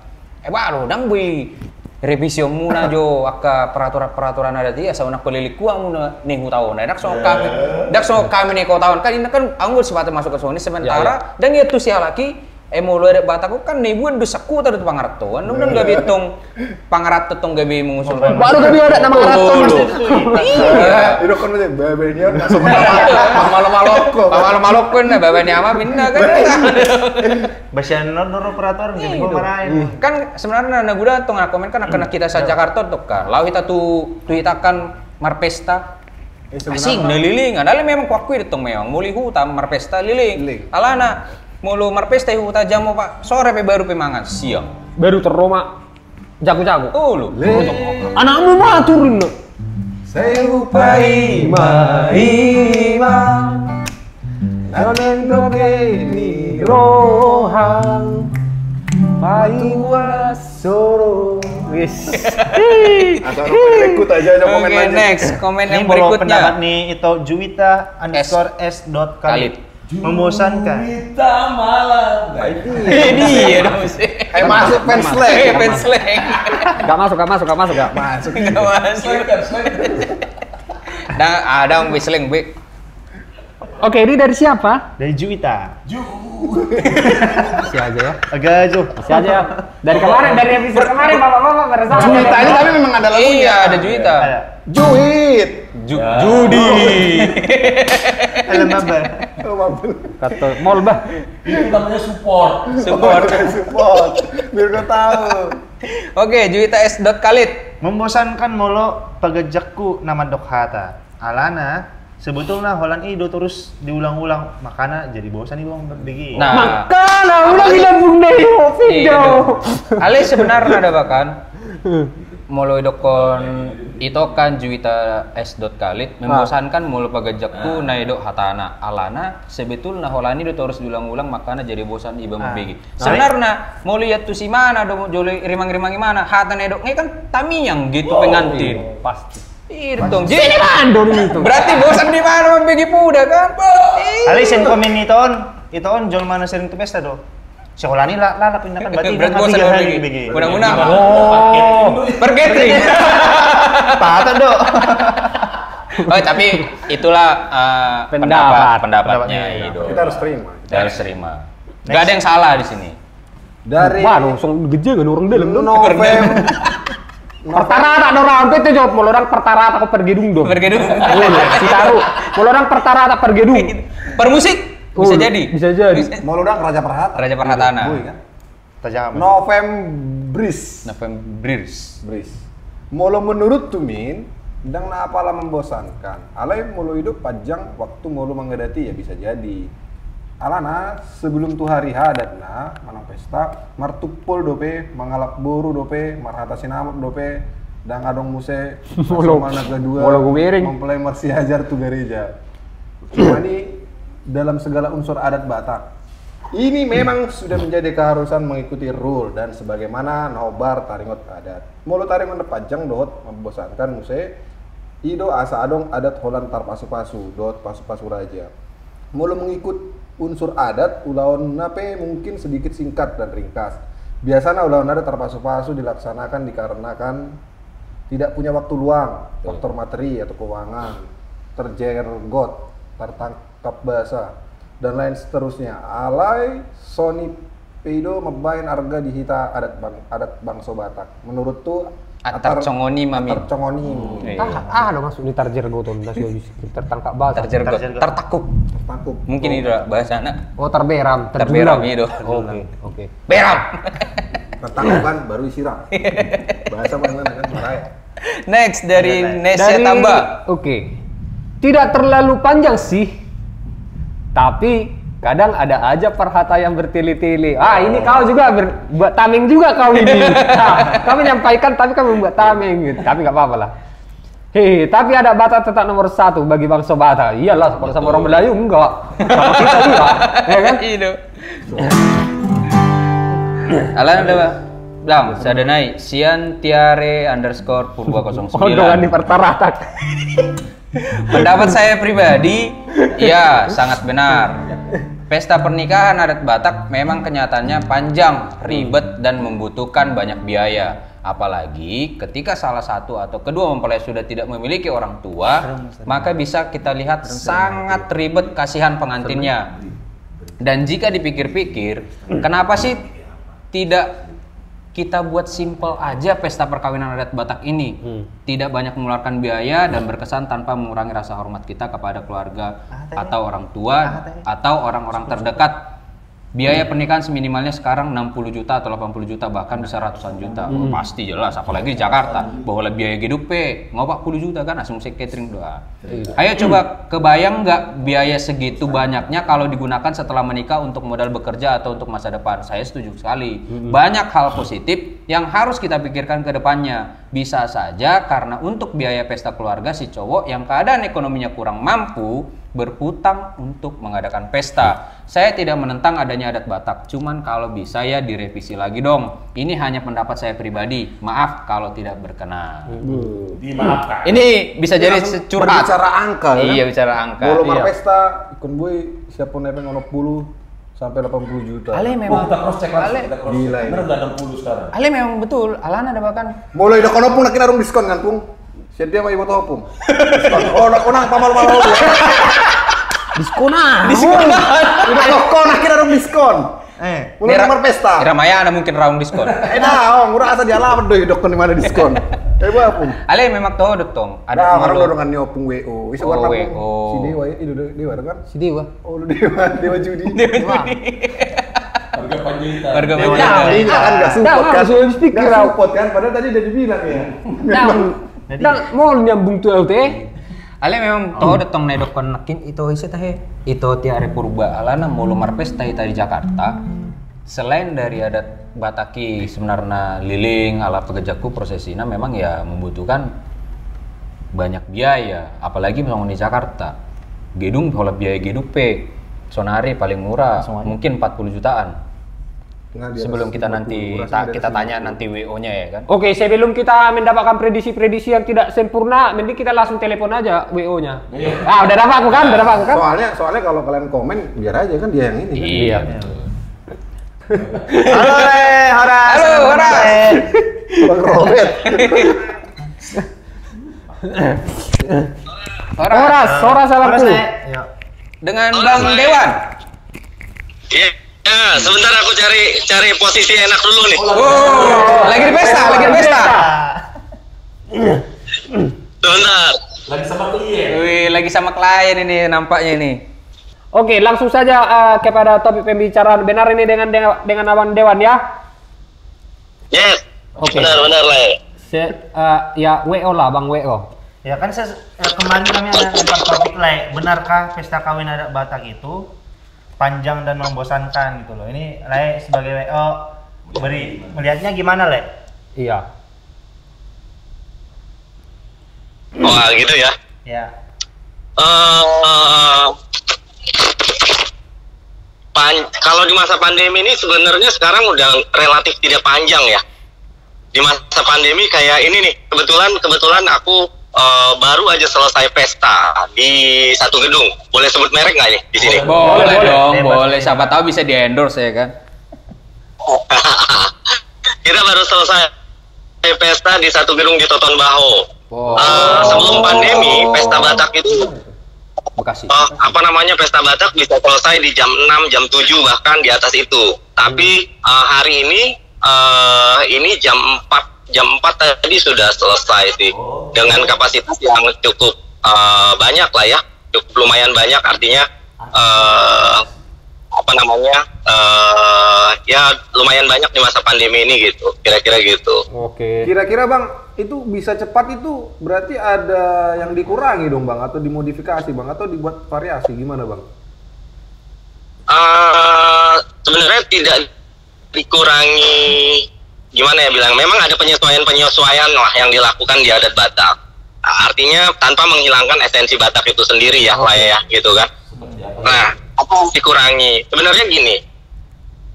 baru dang bui revisi muna jo aka peraturan ada dia sa unak pelilik kuang muna ning hutaon dak so kami nih kau tahun kan ini kan anggur sepatu masuk ke sini sementara dan itu si laki mulu ada Batak kan nih buan dosaku tadi pangaratuan nung gabi tong pangarat tong gabi mengusul Baru gabi ada nama karatu. Iya. Itu kan macam babenya sama Maloko na babanya ama minna kan. Basya noro peraturan jadi pemarahin. Kan sebenarnya na guda tong komen kan akan kita sa Jakarta tuh kan. Lau kita tu hitakan marpesta. Asing naliling, adalah memang kuakui ditong memang muli huta marpesta liling. Alana mulu marpesta huta jamu Pak sore pe baru pemangan siang. Baru teroma jago-jago. Oh lu. Anakmu mah turun. saya lupai Maima Naneng toge ni rohang Maiwa soro. Wis. atau rekut aja ada komen Oke, aja. next komen Ini yang follow berikutnya. pendapat nih itu Juwita_s.khalid. Membosankan. Kita malam. Ini ya dong sih. Masuk fans slang. Fans slang. Gak masuk. Nggak masuk. Ada yang whistling, Bik. Oke, ini dari siapa? Dari Juwita. Si aja ya. Agak jauh. Si aja ya. Dari kemarin, dari episode kemarin bapak-bapak bersama. Juwita ini tapi memang ada lagunya. Iya, ada Juwita. Ada. Juwit. Judi. Alam apa? Kata mall bah. Itu namanya support. Support. Support. Biar kau tahu. Oke, Juwita S.Khalid. Membosankan molo pagejakku nama dokhata. Alana sebetulnya Holland itu terus diulang-ulang, makanya jadi bosan ibu berbegi. Nah, Makanya ulang dilambung deh video. Ale sebenarnya ada bahkan molo dokon itu kan Juwita S.Khalid membosankan molo pagajakku na idok hatana alana sebetulnya Holland itu terus diulang-ulang makanya jadi bosan ibu berbegi. Sebenarnya mau lihat tuh si mana do joli rimang-rimang gimana hatana idok ini kan tamiyang gitu pengantin. Pasti. Iya dong. Sini mandor itu. Berarti bosan di mana membagi puda kan? Ali sen komen itu on jual mana sering tuh pesta do. Sekolah ini lah pindahkan berarti Berat bosan membagi. begi. Undang-undang. Oh. Per catering. Patah do. Oh, tapi itulah pendapatnya Ido. Kita harus terima. Gak ada yang salah di sini. Dari Wah, langsung gede kan orang dalam tuh. November Pertara tak orang itu jawab, mau orang pertara tak pergedung dong. Pergedung. Si taruh, mau orang pertara tak pergedung. Per musik bisa jadi. Bisa jadi. mau udang Raja Perhata. Raja Perhatana. Bui kan? Tajam. Novembris. Bris. Molo menurut Tumin, dang na apalah membosankan. Alai molo hidup panjang, waktu molo menghadapi ya bisa jadi. Alana sebelum tu hari hadatna manang pesta martupol dope mangalap boru dope marhata sinamut dope dang adong muse Molo gumiring mempelai Marsi Hajar tu gereja. Cuma ini dalam segala unsur adat Batak ini memang sudah menjadi keharusan mengikuti rule dan sebagaimana nobar taringot adat. Molo taringot panjang dot membosankan muse ido asa adong adat Holland tar pasu-pasu dot pasu-pasu raja. Molo mengikut unsur adat, ulawan nape mungkin sedikit singkat dan ringkas. Biasanya ulawan adat terpasu-pasu dilaksanakan dikarenakan tidak punya waktu luang, faktor materi atau keuangan, terjergot, tertangkap basah, dan lain seterusnya. Alai Sony Peido mebain harga dihita adat bangsa Batak. Menurut tu Atar congoni mami. Atar congoni. Ada masuk di tarjergot tuh, tertangkap basah. Tertakuk. Mungkin itu bahasa anak. Oh, terberam itu. Oke. Beram. Tertangkap kan baru disiram. Bahasa mana kan marah. Next dari Nesya Tambah. Oke. Tidak terlalu panjang sih. Tapi kadang ada aja perhata yang bertili-tili. Ini kau juga buat tameng juga kau ini. Nah, kami menyampaikan tapi kami membuat tameng gitu. Tapi nggak apa-apa lah. Tapi ada Batak tetap nomor 1 bagi bangsa Batak. Iyalah, kalau sama orang Melayu enggak. Sama kita juga. Ya kan? Itu. Alan ada Bang, saya naik Sian Tiare _ Purba 09. Dengan dipertaratak. Pendapat saya pribadi, ya sangat benar. Pesta pernikahan adat Batak memang kenyataannya panjang, ribet, dan membutuhkan banyak biaya. Apalagi ketika salah satu atau kedua mempelai sudah tidak memiliki orang tua, maka bisa kita lihat sangat ribet kasihan pengantinnya. Dan jika dipikir-pikir, kenapa sih tidak kita buat simple aja pesta perkawinan adat Batak ini. Tidak banyak mengeluarkan biaya dan berkesan tanpa mengurangi rasa hormat kita kepada keluarga atau orang tua atau orang-orang terdekat. Biaya pernikahan seminimalnya sekarang 60 juta atau 80 juta, bahkan bisa ratusan juta. Pasti jelas, apalagi di Jakarta. Bahwa biaya hidup ngopak 40 juta kan, asumsi catering doa. Ayo coba kebayang nggak biaya segitu banyaknya kalau digunakan setelah menikah untuk modal bekerja atau untuk masa depan? Saya setuju sekali. Banyak hal positif yang harus kita pikirkan ke depannya. Bisa saja karena untuk biaya pesta keluarga si cowok yang keadaan ekonominya kurang mampu berhutang untuk mengadakan pesta. Saya tidak menentang adanya adat Batak, cuman kalau bisa ya direvisi lagi dong. Ini hanya pendapat saya pribadi. Maaf kalau tidak berkenan. Dimaafkan. Ini bisa jadi curhat. Bicara angka kan? Iya, bicara angka. Bolo Iya. pesta ikun boy siapa nepeng 60 sampai 80 juta. Ale Oh, memang kita cross check langsung. Kita cross Gila check. ini. Bener udah 60 sekarang. Ale memang betul. Alana ada bahkan Mulai dah kono pun nak kira diskon kan pung. Sedia mah ibu tahu pung. Diskon. Oh nak konang pamal-pamal. Diskonan. Udah toko nak kira diskon. Mulai nomor pesta. Ramaya ada mungkin raung diskon. Nah, murah asa dia alamat doi dokon di mana diskon. Ba pung. Ale memang tahu dong. Ada orang dorongan nyopung WO. Wis warna pung. WO. Si Dewa itu Dewa kan? Si Dewa. Oh, Dewa judi. Harga panjaitan. Harga Ya, panjaitan. ini kan enggak support Dah, kan. sudah habis pikir, Nggak Rau. support kan, padahal tadi udah dibilang ya. Dan mau nyambung tuh teh. Ale memang tahu datang naik dokon nakin itu isi teh. Itu Tiare Purba alana mulu marpesta di Jakarta. Selain dari adat Bataki sebenarnya liling ala pegejaku prosesina memang ya membutuhkan banyak biaya, apalagi misalnya di Jakarta. Gedung kalau biaya gedung sonari paling murah mungkin 40 jutaan. Nah, di atas Sebelum kita 50, nanti rasanya kita dari tanya 50. nanti WO-nya ya kan. Oke, sebelum kita mendapatkan prediksi-prediksi yang tidak sempurna, mending kita langsung telepon aja WO-nya. Udah dapat aku kan? Soalnya kalau kalian komen biar aja kan dia yang ini kan. Iya. Halo Horas. Halo, Horas. Bang Robert. Horas salamku. Yuk. Dengan Bang Dewan. Iya. Ya, sebentar aku cari posisi enak dulu nih. Lagi di pesta. Sebentar. Lagi sama klien. Wih, lagi sama klien ini nampaknya ini. Oke, langsung saja kepada topik pembicaraan. Benar ini dengan Abang Dewan ya? Yes. Oke. Benar Le. Ya WO lah Bang WO. Ya kan kemarin kami ada lempar topik Le, benarkah pesta kawin adat Batak itu panjang dan membosankan gitu loh. Ini Le sebagai WO melihatnya gimana Le? Iya. Wah, gitu ya. Ya. Kalau di masa pandemi ini sebenarnya sekarang udah relatif tidak panjang ya. Di masa pandemi kayak ini nih, kebetulan aku baru aja selesai pesta di satu gedung. Boleh sebut merek nggak nih di sini? Boleh dong, boleh. Siapa tahu bisa di endorse ya kan? Kita baru selesai pesta di satu gedung di Toton Baho. Sebelum pandemi, pesta Batak itu Bekasi. pesta Batak bisa selesai di jam 6, jam 7 bahkan di atas itu. Tapi hari ini jam 4 tadi sudah selesai sih. Dengan kapasitas yang cukup banyak lah ya. Cukup lumayan banyak, artinya ya lumayan banyak di masa pandemi ini gitu. Kira-kira gitu. Oke. Kira-kira Bang, itu bisa cepat itu berarti ada yang dikurangi dong Bang, atau dimodifikasi Bang, atau dibuat variasi gimana Bang? Sebenarnya tidak dikurangi, gimana ya bilang, memang ada penyesuaian lah yang dilakukan di adat Batak. Artinya tanpa menghilangkan esensi Batak itu sendiri ya, lah ya, gitu kan. Nah, apa yang dikurangi? Sebenarnya gini,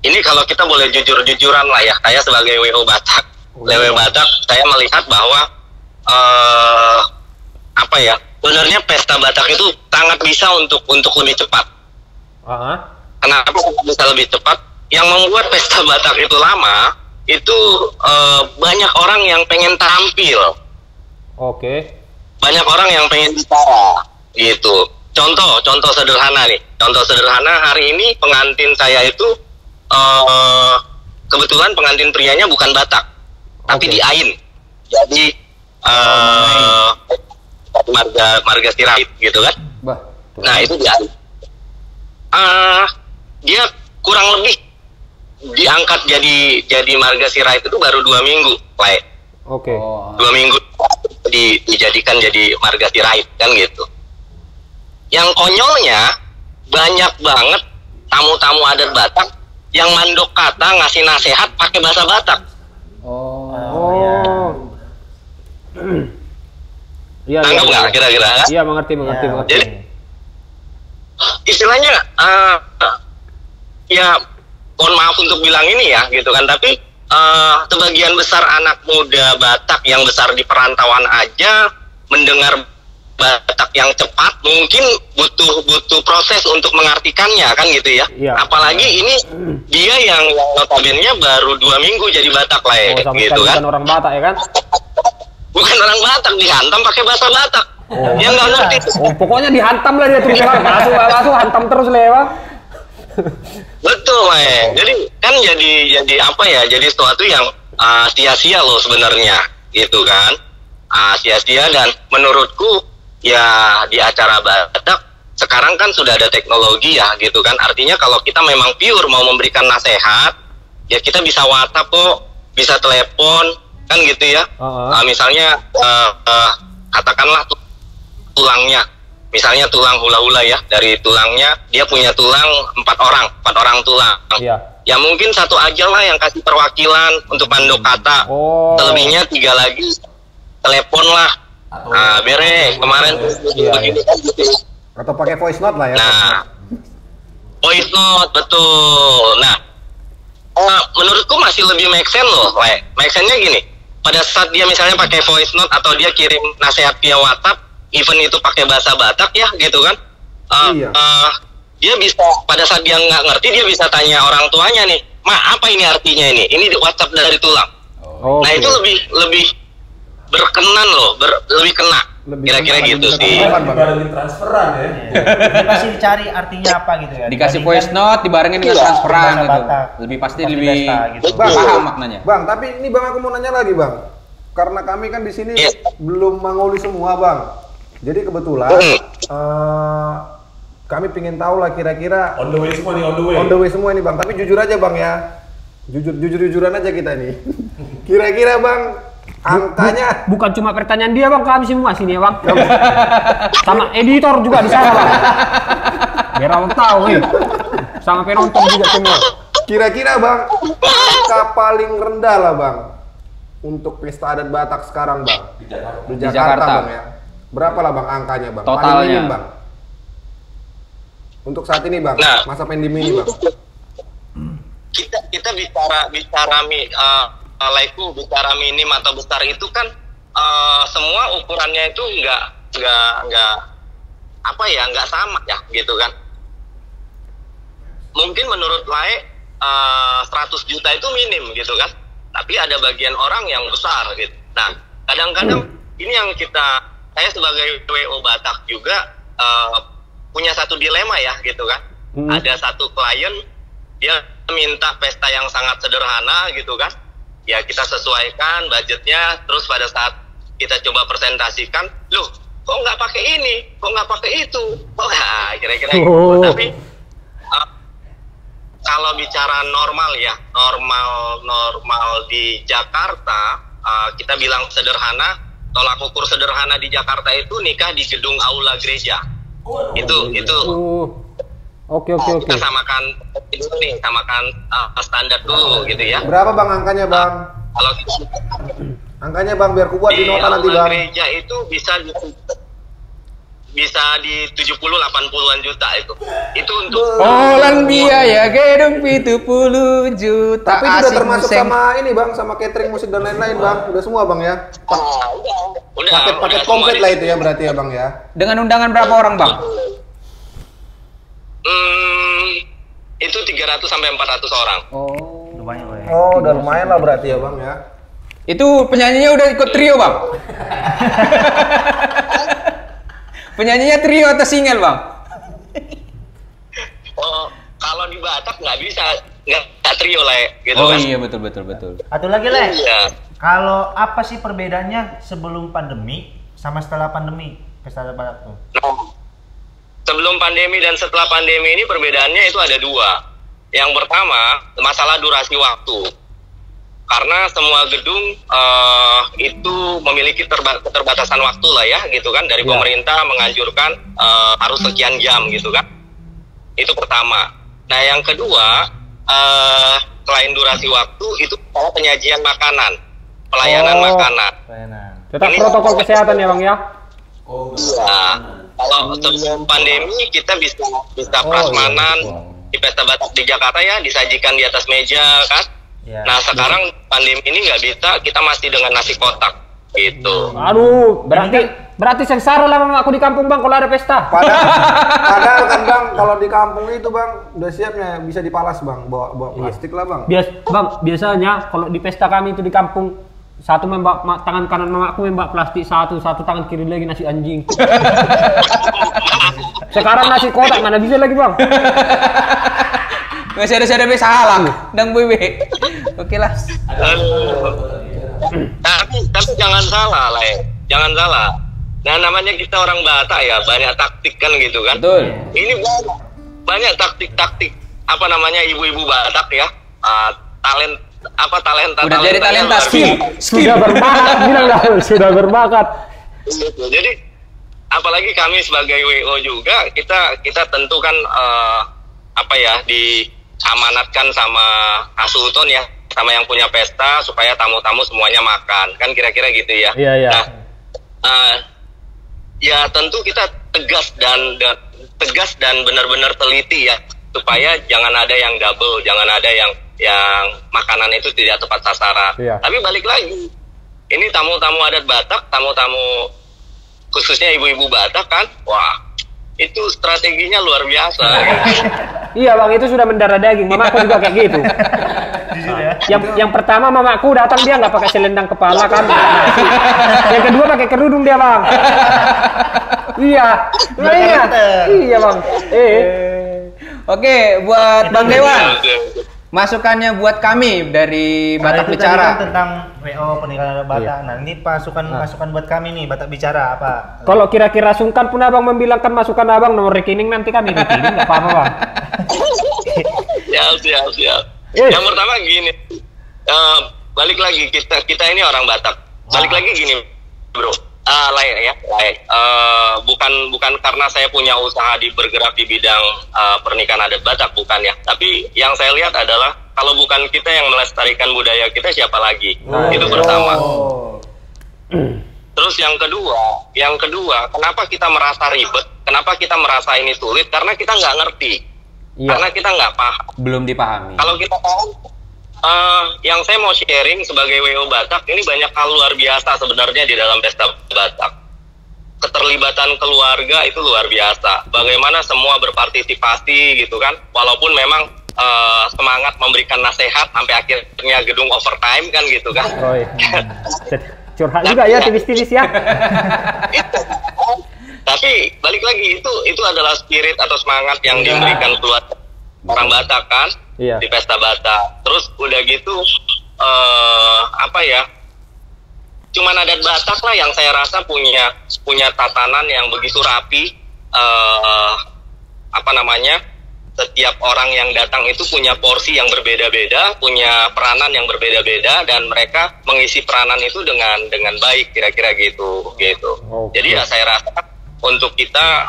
ini kalau kita boleh jujur-jujuran lah ya, saya sebagai WO Batak, saya melihat bahwa sebenarnya pesta Batak itu sangat bisa untuk lebih cepat. Kenapa bisa lebih cepat? Yang membuat pesta Batak itu lama, itu banyak orang yang pengen tampil. Oke. Banyak orang yang pengen bicara, gitu. Contoh sederhana nih. Contoh sederhana, hari ini pengantin saya itu kebetulan pengantin prianya bukan Batak, tapi di Ain. Jadi marga Sirait gitu kan. Nah, itu di Ain. Dia kurang lebih diangkat jadi marga Sirait itu baru 2 minggu, Play. Oke. 2 minggu dijadikan jadi marga Sirait kan gitu. Yang konyolnya banyak banget tamu-tamu adat Batak yang mandok kata ngasih nasihat pakai bahasa Batak. Iya. Anggap nggak kira-kira? Iya, mengerti. Jadi istilahnya ya mohon maaf untuk bilang ini ya gitu kan, tapi sebagian besar anak muda Batak yang besar di perantauan aja mendengar Batak yang cepat mungkin butuh proses untuk mengartikannya kan gitu ya. Iya. Apalagi ini dia yang notabene baru 2 minggu jadi Batak lah ya, gitu kan. Bukan orang Batak ya kan? Bukan orang Batak, dihantam pakai bahasa Batak. Dia nggak ngerti. Pokoknya dihantam lah dia terus langsung hantam terus lewat. Betul, Mae. Jadi kan jadi apa ya? Jadi sesuatu yang sia-sia loh sebenarnya, gitu kan? Sia-sia, dan menurutku ya di acara Batak sekarang kan sudah ada teknologi ya, gitu kan? Artinya kalau kita memang pure mau memberikan nasihat, ya kita bisa WhatsApp kok, bisa telepon, kan gitu ya. Misalnya katakanlah tulangnya. Misalnya tulang hula-hula ya, dari tulangnya dia punya tulang 4 orang tulang. Iya. Ya mungkin 1 aja lah yang kasih perwakilan untuk mandok kata. Selebihnya 3 lagi telepon lah. Bere kemarin begini kan gitu. Atau pakai voice note lah ya. Nah, voice note betul. Nah, menurutku masih lebih make sense loh. Make sense-nya gini. Pada saat dia misalnya pakai voice note atau dia kirim nasihat via WhatsApp, even itu pakai bahasa Batak ya gitu kan, dia bisa pada saat dia nggak ngerti dia bisa tanya orang tuanya nih, apa ini artinya ini di WhatsApp dari tulang. Nah itu lebih berkenan loh, lebih kena Kira-kira gitu sih. Barengin transferan ya. Dia pasti dicari artinya apa gitu ya. Dikasih voice note dibarengin dengan transferan bahasa gitu. Batak. Lebih pasti Seperti lebih pesta gitu. paham maknanya. Bang, tapi ini Bang aku mau nanya lagi Bang. Karena kami kan di sini belum mangoli semua Bang. Jadi kebetulan kami pengen tahu lah kira-kira On the way semua nih, on the way. on the way semua ini Bang. Tapi jujur aja Bang ya. Jujur-jujuran aja kita nih. Kira-kira Bang angkanya Bukan cuma pertanyaan dia bang, kami semua sini ya bang. Sama editor juga di sana bang. Biar orang tahu sama penonton juga semua. kira-kira Bang angka paling rendah lah Bang untuk pesta adat Batak sekarang Bang di Jakarta Bang ya. Berapa lah Bang angkanya Bang? Totalnya. Paling minim Bang. Untuk saat ini Bang, Nah. masa pandemi ini Bang. Kita bicara minim atau besar itu kan semua ukurannya itu nggak sama ya gitu kan. Mungkin menurut Lae 100 juta itu minim gitu kan, tapi ada bagian orang yang besar gitu. Nah kadang-kadang ini yang saya sebagai WO Batak juga punya satu dilema ya gitu kan. Ada satu klien dia minta pesta yang sangat sederhana gitu kan, ya kita sesuaikan budgetnya, terus pada saat kita coba presentasikan, loh kok nggak pakai ini, kok nggak pakai itu, kira-kira gitu. Tapi kalau bicara normal ya, normal di Jakarta, kita bilang sederhana, tolak ukur sederhana di Jakarta itu nikah di gedung aula gereja. Itu Oke. kita samakan dulu nih, samakan standar dulu gitu ya. Berapa Bang angkanya Bang? Kalau Angkanya Bang biar kuat di nota nanti aula Bang. gereja itu bisa di 70-80-an juta itu. Itu untuk Olan biaya gedung 70 juta. Tapi itu udah asing termasuk museng. sama ini Bang, sama catering musik dan lain-lain Bang. Udah semua Bang ya. udah Paket semua komplit di- lah itu ya berarti ya Bang ya. Dengan undangan berapa orang bang? Itu 300 sampai 400 orang. Lumayan loh ya. Oh, udah lumayan lah berarti ya Bang ya. Itu penyanyinya udah ikut trio bang? Penyanyinya trio atau single bang? Oh, kalau di Batak nggak bisa, nggak trio lah ya, gitu Oh kan? iya betul. Atau lagi Le, Iya. kalau apa sih perbedaannya sebelum pandemi sama setelah pandemi pesta adat Batak tuh? Nah, sebelum pandemi dan setelah pandemi ini perbedaannya itu ada dua. Yang pertama, masalah durasi waktu. Karena semua gedung itu memiliki keterbatasan waktu lah ya, gitu kan. Dari pemerintah menganjurkan harus sekian jam gitu kan. Itu pertama. Nah yang kedua, selain durasi waktu, itu penyajian makanan, pelayanan makanan. Tetap protokol kesehatan ya bang ya. Nah, kalau sebelum pandemi kita bisa prasmanan di pesta Batak di Jakarta ya, disajikan di atas meja kan. Ya. Nah sekarang pandemi ini nggak bisa, kita masih dengan nasi kotak gitu. Aduh, berarti sengsara lah bang aku di kampung bang kalau ada pesta. Padahal kan Bang, kalau di kampung itu Bang udah siapnya bisa dipalas Bang, bawa plastik lah Bang. Biasanya kalau di pesta kami itu di kampung, satu tangan kanan mamaku membawa plastik, satu tangan kiri lagi nasi anjing. Sekarang nasi kotak mana bisa lagi bang? Masih ada salah dan bebe. Oke lah. Tapi jangan salah lah ya, jangan salah. Nah namanya kita orang Batak ya, banyak taktik kan gitu kan. Betul. Ini banyak taktik apa namanya ibu-ibu Batak ya, talenta. Udah jadi talenta skill. Sudah berbakat, bilang dah, sudah berbakat. Gitu. Jadi apalagi kami sebagai WO juga kita tentu kan diamanatkan sama Asulton ya, sama yang punya pesta supaya tamu-tamu semuanya makan kan, kira-kira gitu ya. Iya. Nah, ya tentu kita tegas dan benar-benar teliti ya, supaya jangan ada yang double, jangan ada yang makanan itu tidak tepat sasaran. Iya. Tapi balik lagi, ini tamu-tamu adat Batak, tamu-tamu khususnya ibu-ibu Batak kan, wah itu strateginya luar biasa. Iya bang, itu sudah mendarah daging. Mamaku juga kayak gitu. Jujur ya. Yang pertama mamaku datang dia nggak pakai selendang kepala kan. Yang kedua pakai kerudung dia bang. Iya. Iya bang. Oke, buat Bang Dewan. Masukannya buat kami dari Batak Bicara. Kan tentang WO pernikahan adat Batak. Nah, ini masukan buat kami nih Batak Bicara apa? Kalau kira-kira sungkan pun abang membilangkan masukan abang nomor rekening nanti kami rekening nggak apa-apa bang. Siap. Yang pertama gini, balik lagi kita ini orang Batak. Balik lagi gini, bro. Bukan karena saya punya usaha bergerak di bidang pernikahan adat Batak, bukan ya. Tapi yang saya lihat adalah kalau bukan kita yang melestarikan budaya kita, siapa lagi? Itu pertama. Terus yang kedua, kenapa kita merasa ribet? Kenapa kita merasa ini sulit? Karena kita nggak ngerti. Karena kita nggak paham. Belum dipahami. Kalau kita paham, yang saya mau sharing sebagai WO Batak, ini banyak hal luar biasa sebenarnya di dalam pesta Batak. Keterlibatan keluarga itu luar biasa. Bagaimana semua berpartisipasi gitu kan, walaupun memang semangat memberikan nasihat sampai akhirnya gedung overtime kan gitu kan. Curhat juga ya tipis-tipis ya. Tapi balik lagi itu adalah spirit atau semangat yang diberikan keluarga orang Batak kan. Iya. Di pesta Batak. Terus udah gitu cuman adat Batak lah yang saya rasa punya tatanan yang begitu rapi. Setiap orang yang datang itu punya porsi yang berbeda-beda, punya peranan yang berbeda-beda, dan mereka mengisi peranan itu dengan baik, kira-kira gitu. Okay. Jadi ya saya rasa untuk kita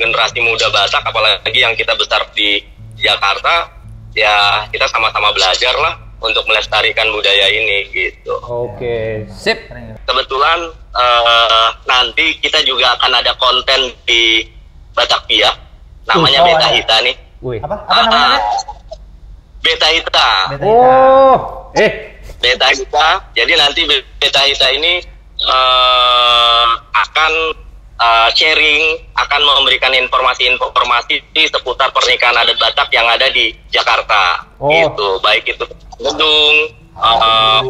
generasi muda Batak, apalagi yang kita besar di Jakarta, ya kita sama-sama belajar lah untuk melestarikan budaya ini gitu. Oke. Sip. Kebetulan nanti kita juga akan ada konten di Batavia, namanya Beta Hita nih. Apa namanya? Beta Hita. Beta Hita. Jadi nanti Beta Hita ini akan sharing, akan memberikan informasi seputar pernikahan adat Batak yang ada di Jakarta. Gitu, baik itu gedung,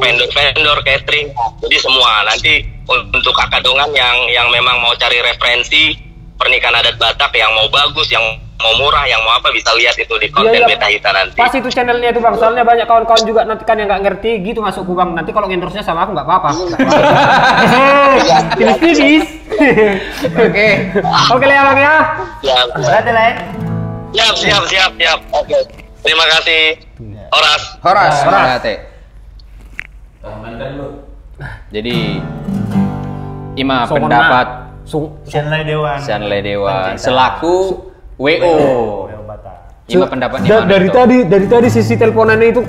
vendor-vendor, catering, jadi semua. Nanti untuk akadongan yang memang mau cari referensi pernikahan adat Batak yang mau bagus, yang mau murah, yang mau apa, bisa lihat itu di konten Beta Hita nanti. Pas itu channelnya itu bang, soalnya banyak kawan-kawan juga nanti kan yang nggak ngerti gitu masuk ke bang. Nanti kalau endorse-nya sama aku nggak apa-apa. Tipis-tipis. Oke lah bang ya. Siap. Oke. Terima kasih. Horas. Jadi Ima pendapat Sianlai Dewan selaku WO Batak. Ima pendapatnya dari tadi sisi teleponannya itu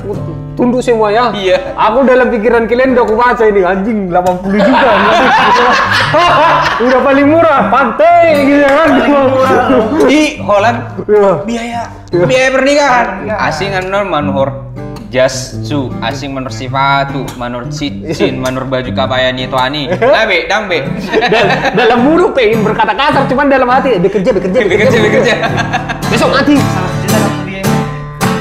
tunduk semua ya. Iya. Aku dalam pikiran kalian udah aku baca ini anjing 80 juta. Udah paling murah, pantai gitu kan. Di Holland biaya pernikahan asingan non manuhor jassu asing manur sifatu manur cicin manur baju kabayan itu ani dambe dalam mulut pengen berkata kasar, cuman dalam hati bekerja besok mati.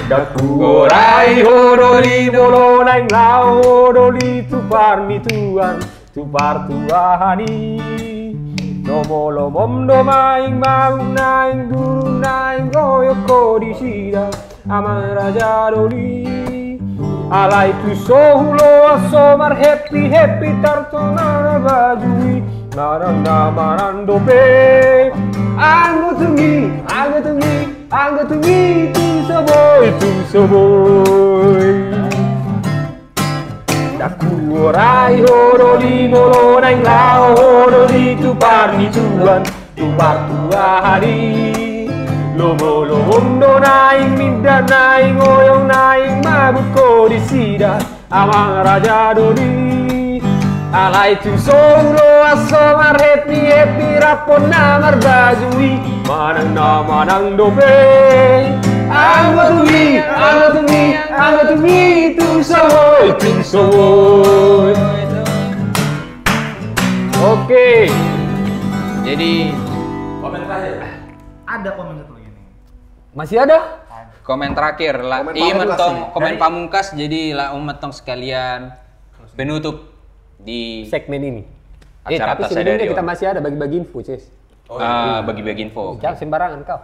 Dakurai horoli bolo naing lao horoli tupar mituan tupar tuahani nomolo momdo maing maung naing duru naing goyoko di sida aman raja doli alai tu sohulo asomar happy tartona bajui maranda marando be anggo tungi tu soboy daku orai horoli molo naing lao horoli tu parni tuan tu partua hari lomo lomondo naing minda naing oyong naing mabut ko di sida amang raja doli alai tu solo asomar happy rapon namar bajui manang dobe anggo tungi tu soboy. Oke. Jadi komen terakhir. Ada komen satu lagi nih. Masih ada? Komen terakhir lah. Komen Iya pamungkas mentong nih. komen pamungkas jadi lah mentong sekalian penutup di Segmen ini. Acara Tapi Tasya sebelumnya dari kita Om. masih ada bagi-bagi info, Cis. bagi-bagi info. Jangan sembarangan kau.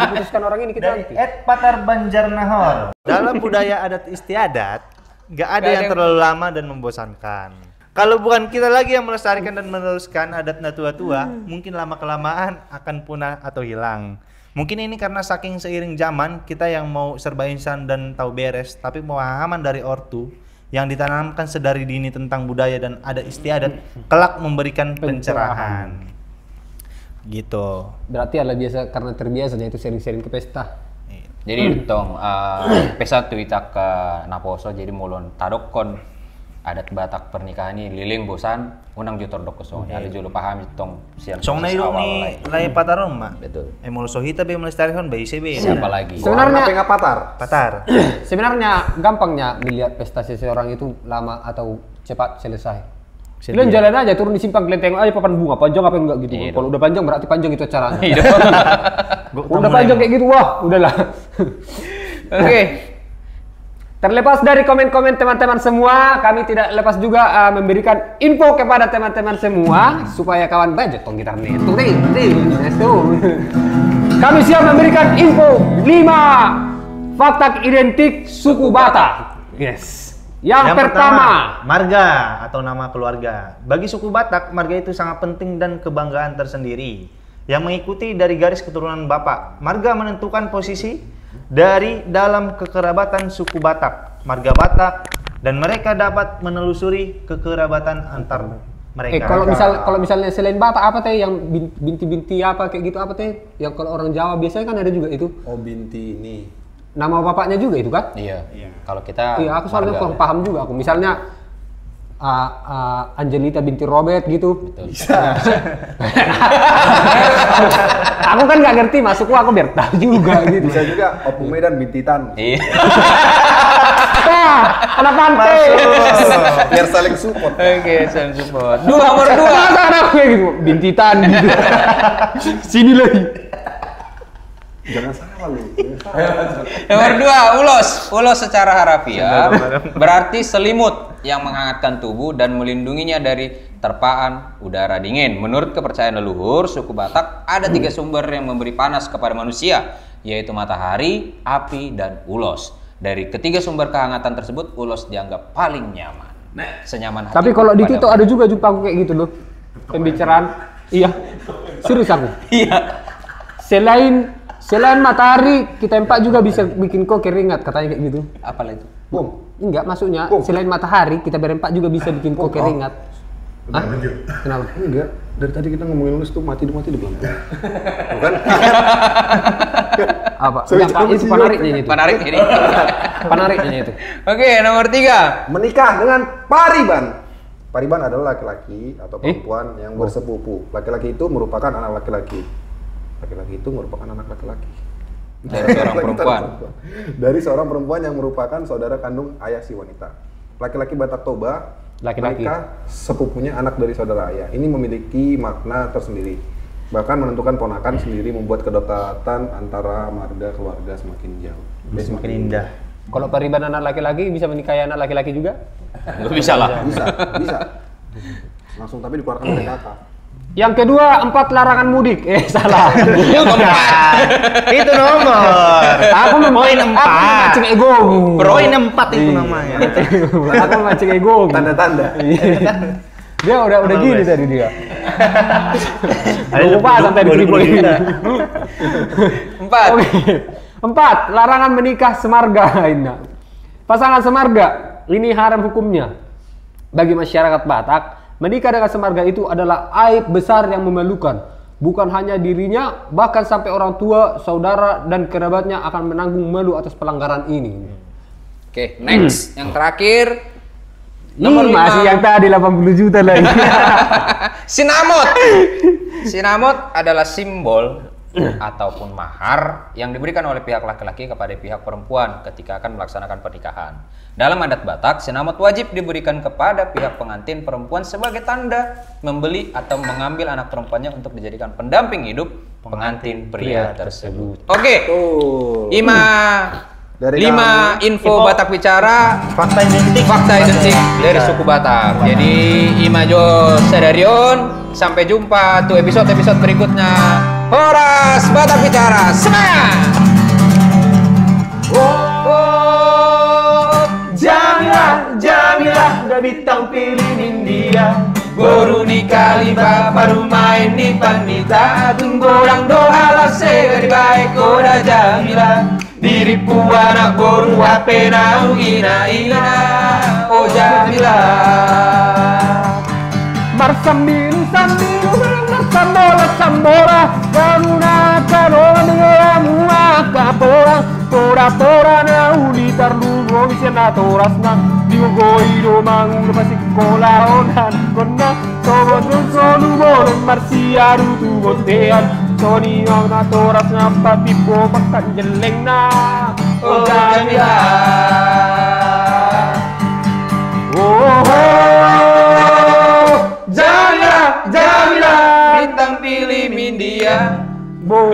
Diputuskan orang ini kita Dari nanti. Patar Banjarnahor. Dalam budaya adat istiadat, nggak ada yang terlalu lama dan membosankan. Kalau bukan kita lagi yang melestarikan dan meneruskan adat tua-tua, mungkin lama-kelamaan akan punah atau hilang. Mungkin ini karena saking seiring zaman, kita yang mau serba instan dan tahu beres, tapi pemahaman dari ortu yang ditanamkan sedari dini tentang budaya dan adat istiadat, kelak memberikan pencerahan. Gitu. Berarti adalah biasa karena terbiasanya itu sering-sering ke pesta. Jadi tong pesa tu itak ke naposo jadi mulon tadokon adat Batak pernikahan ini liling bosan unang jutor dok kosong ada julu paham tong siang Song na ilong ni Rai Patarom ma. betul Emol sohita be melestarikan be ICB. siapa lagi Sebenarnya Nggak patar. Patar. sebenarnya gampangnya melihat pesta seseorang itu lama atau cepat selesai. Bisa Kalian jalan aja turun di simpang kalian tengok aja papan bunga panjang apa enggak gitu. Iya, Kalau udah panjang berarti panjang itu acaranya. Iya. Kalau udah panjang kayak gitu wah udahlah. Oke Terlepas dari komen-komen teman-teman semua, kami tidak lepas juga memberikan info kepada teman-teman semua supaya kawan budget tong gitar nih. Kami siap memberikan info 5 fakta identik suku Batak. Yes. Yang pertama, marga atau nama keluarga. Bagi suku Batak, marga itu sangat penting dan kebanggaan tersendiri. Yang mengikuti dari garis keturunan bapak. Marga menentukan posisi dari dalam kekerabatan suku Batak, marga Batak, dan mereka dapat menelusuri kekerabatan antar mereka. kalau misalnya selain Batak apa teh yang binti-binti apa kayak gitu apa teh? Yang kalau orang Jawa biasanya kan ada juga itu. Oh binti ini. Nama bapaknya juga itu kan? iya kalau kita Iya, aku soalnya marga- kurang paham juga aku. Misalnya Angelita binti Robert gitu. betul. Aku kan nggak ngerti, masukku aku biar tahu juga gitu. Bisa juga Opung Medan bintitan. Iya. Wah, anak pantai. Biar saling support. Oke, saya support. Nomor 2. Masa anak kayak gitu, bintitan gitu. Sini lagi. Jangan salah lu. Jangan salah. Nomor 2, ulos. Ulos secara harafiah berarti selimut yang menghangatkan tubuh dan melindunginya dari terpaan udara dingin. Menurut kepercayaan leluhur, suku Batak ada 3 sumber yang memberi panas kepada manusia, yaitu matahari, api, dan ulos. Dari ketiga sumber kehangatan tersebut, ulos dianggap paling nyaman. Senyaman hati. Tapi kalau di kepada Tito ada juga jumpa aku kayak gitu loh. Pembicaraan. Iya. Serius aku. Iya. Selain matahari, kita empat juga bisa bikin kok keringat katanya kayak gitu. Apalah itu? Bom. Enggak, maksudnya selain matahari, kita berempat juga bisa bikin kok keringat. Hah? Kenapa? Enggak. Dari tadi kita ngomongin lulus tuh mati belum. Bukan? Apa? Sorry, Enggak, Pak, itu panariknya itu. Menarik ini. Panariknya itu. Oke, nomor 3. Menikah dengan pariban. Pariban adalah laki-laki atau perempuan yang bersepupu. Laki-laki itu merupakan anak laki-laki. Laki-laki itu merupakan anak laki-laki. Dari seorang perempuan. Dari seorang perempuan yang merupakan saudara kandung ayah si wanita. Laki-laki Batak Toba, Laki-laki. mereka sepupunya anak dari saudara ayah. Ini memiliki makna tersendiri. Bahkan menentukan ponakan sendiri, membuat kedekatan antara marga keluarga semakin jauh. Semakin indah. Kalau pariban anak laki-laki bisa menikahi anak laki-laki juga? Gak bisa lah. Bisa. Langsung tapi dikeluarkan dari kakak. Yang kedua, 4 larangan mudik. Salah. Itu nomor. Aku Poin 4. memancing ego. Poin 4 itu namanya. Aku memancing ego. Tanda-tanda. Dia udah gini tadi dia. Ada Lupa sampai di poin. 4. Oke. 4. Larangan menikah semarga. Indah. Pasangan semarga ini haram hukumnya. Bagi masyarakat Batak, menikah dengan semarga itu adalah aib besar yang memalukan. Bukan hanya dirinya, bahkan sampai orang tua, saudara, dan kerabatnya akan menanggung malu atas pelanggaran ini. Oke, next. Yang terakhir. Nomor 5. Masih yang tadi 80 juta lagi. Sinamot. Sinamot adalah simbol ataupun mahar yang diberikan oleh pihak laki-laki kepada pihak perempuan ketika akan melaksanakan pernikahan. Dalam adat Batak, sinamot wajib diberikan kepada pihak pengantin perempuan sebagai tanda membeli atau mengambil anak perempuannya untuk dijadikan pendamping hidup pengantin pria tersebut. Oke. Tuh. Dari Dari 5 info Batak bicara, Fakta identik dari suku Batak. Jadi Ima Jo Sadarion, sampai jumpa tuh episode berikutnya. Horas Batak bicara, semangat. Jamilah dari tampil India. Boruni kali bapak main di panita. Tunggorang doa lah segari baik koda Jamilah. Diriku anak boru HP nau ina oh Jamilah. Marsambiru sambola Karuna karola mengelamu akapora Pora na ulitar lugo Visiana torasna Digo iro mangulo pasikolaonan Kona sobon solu bolon marsiaru tu botean Soni na torasna patipo pakan jeleng na oh Jamilah. Jamilah bintang pilih India. Bo.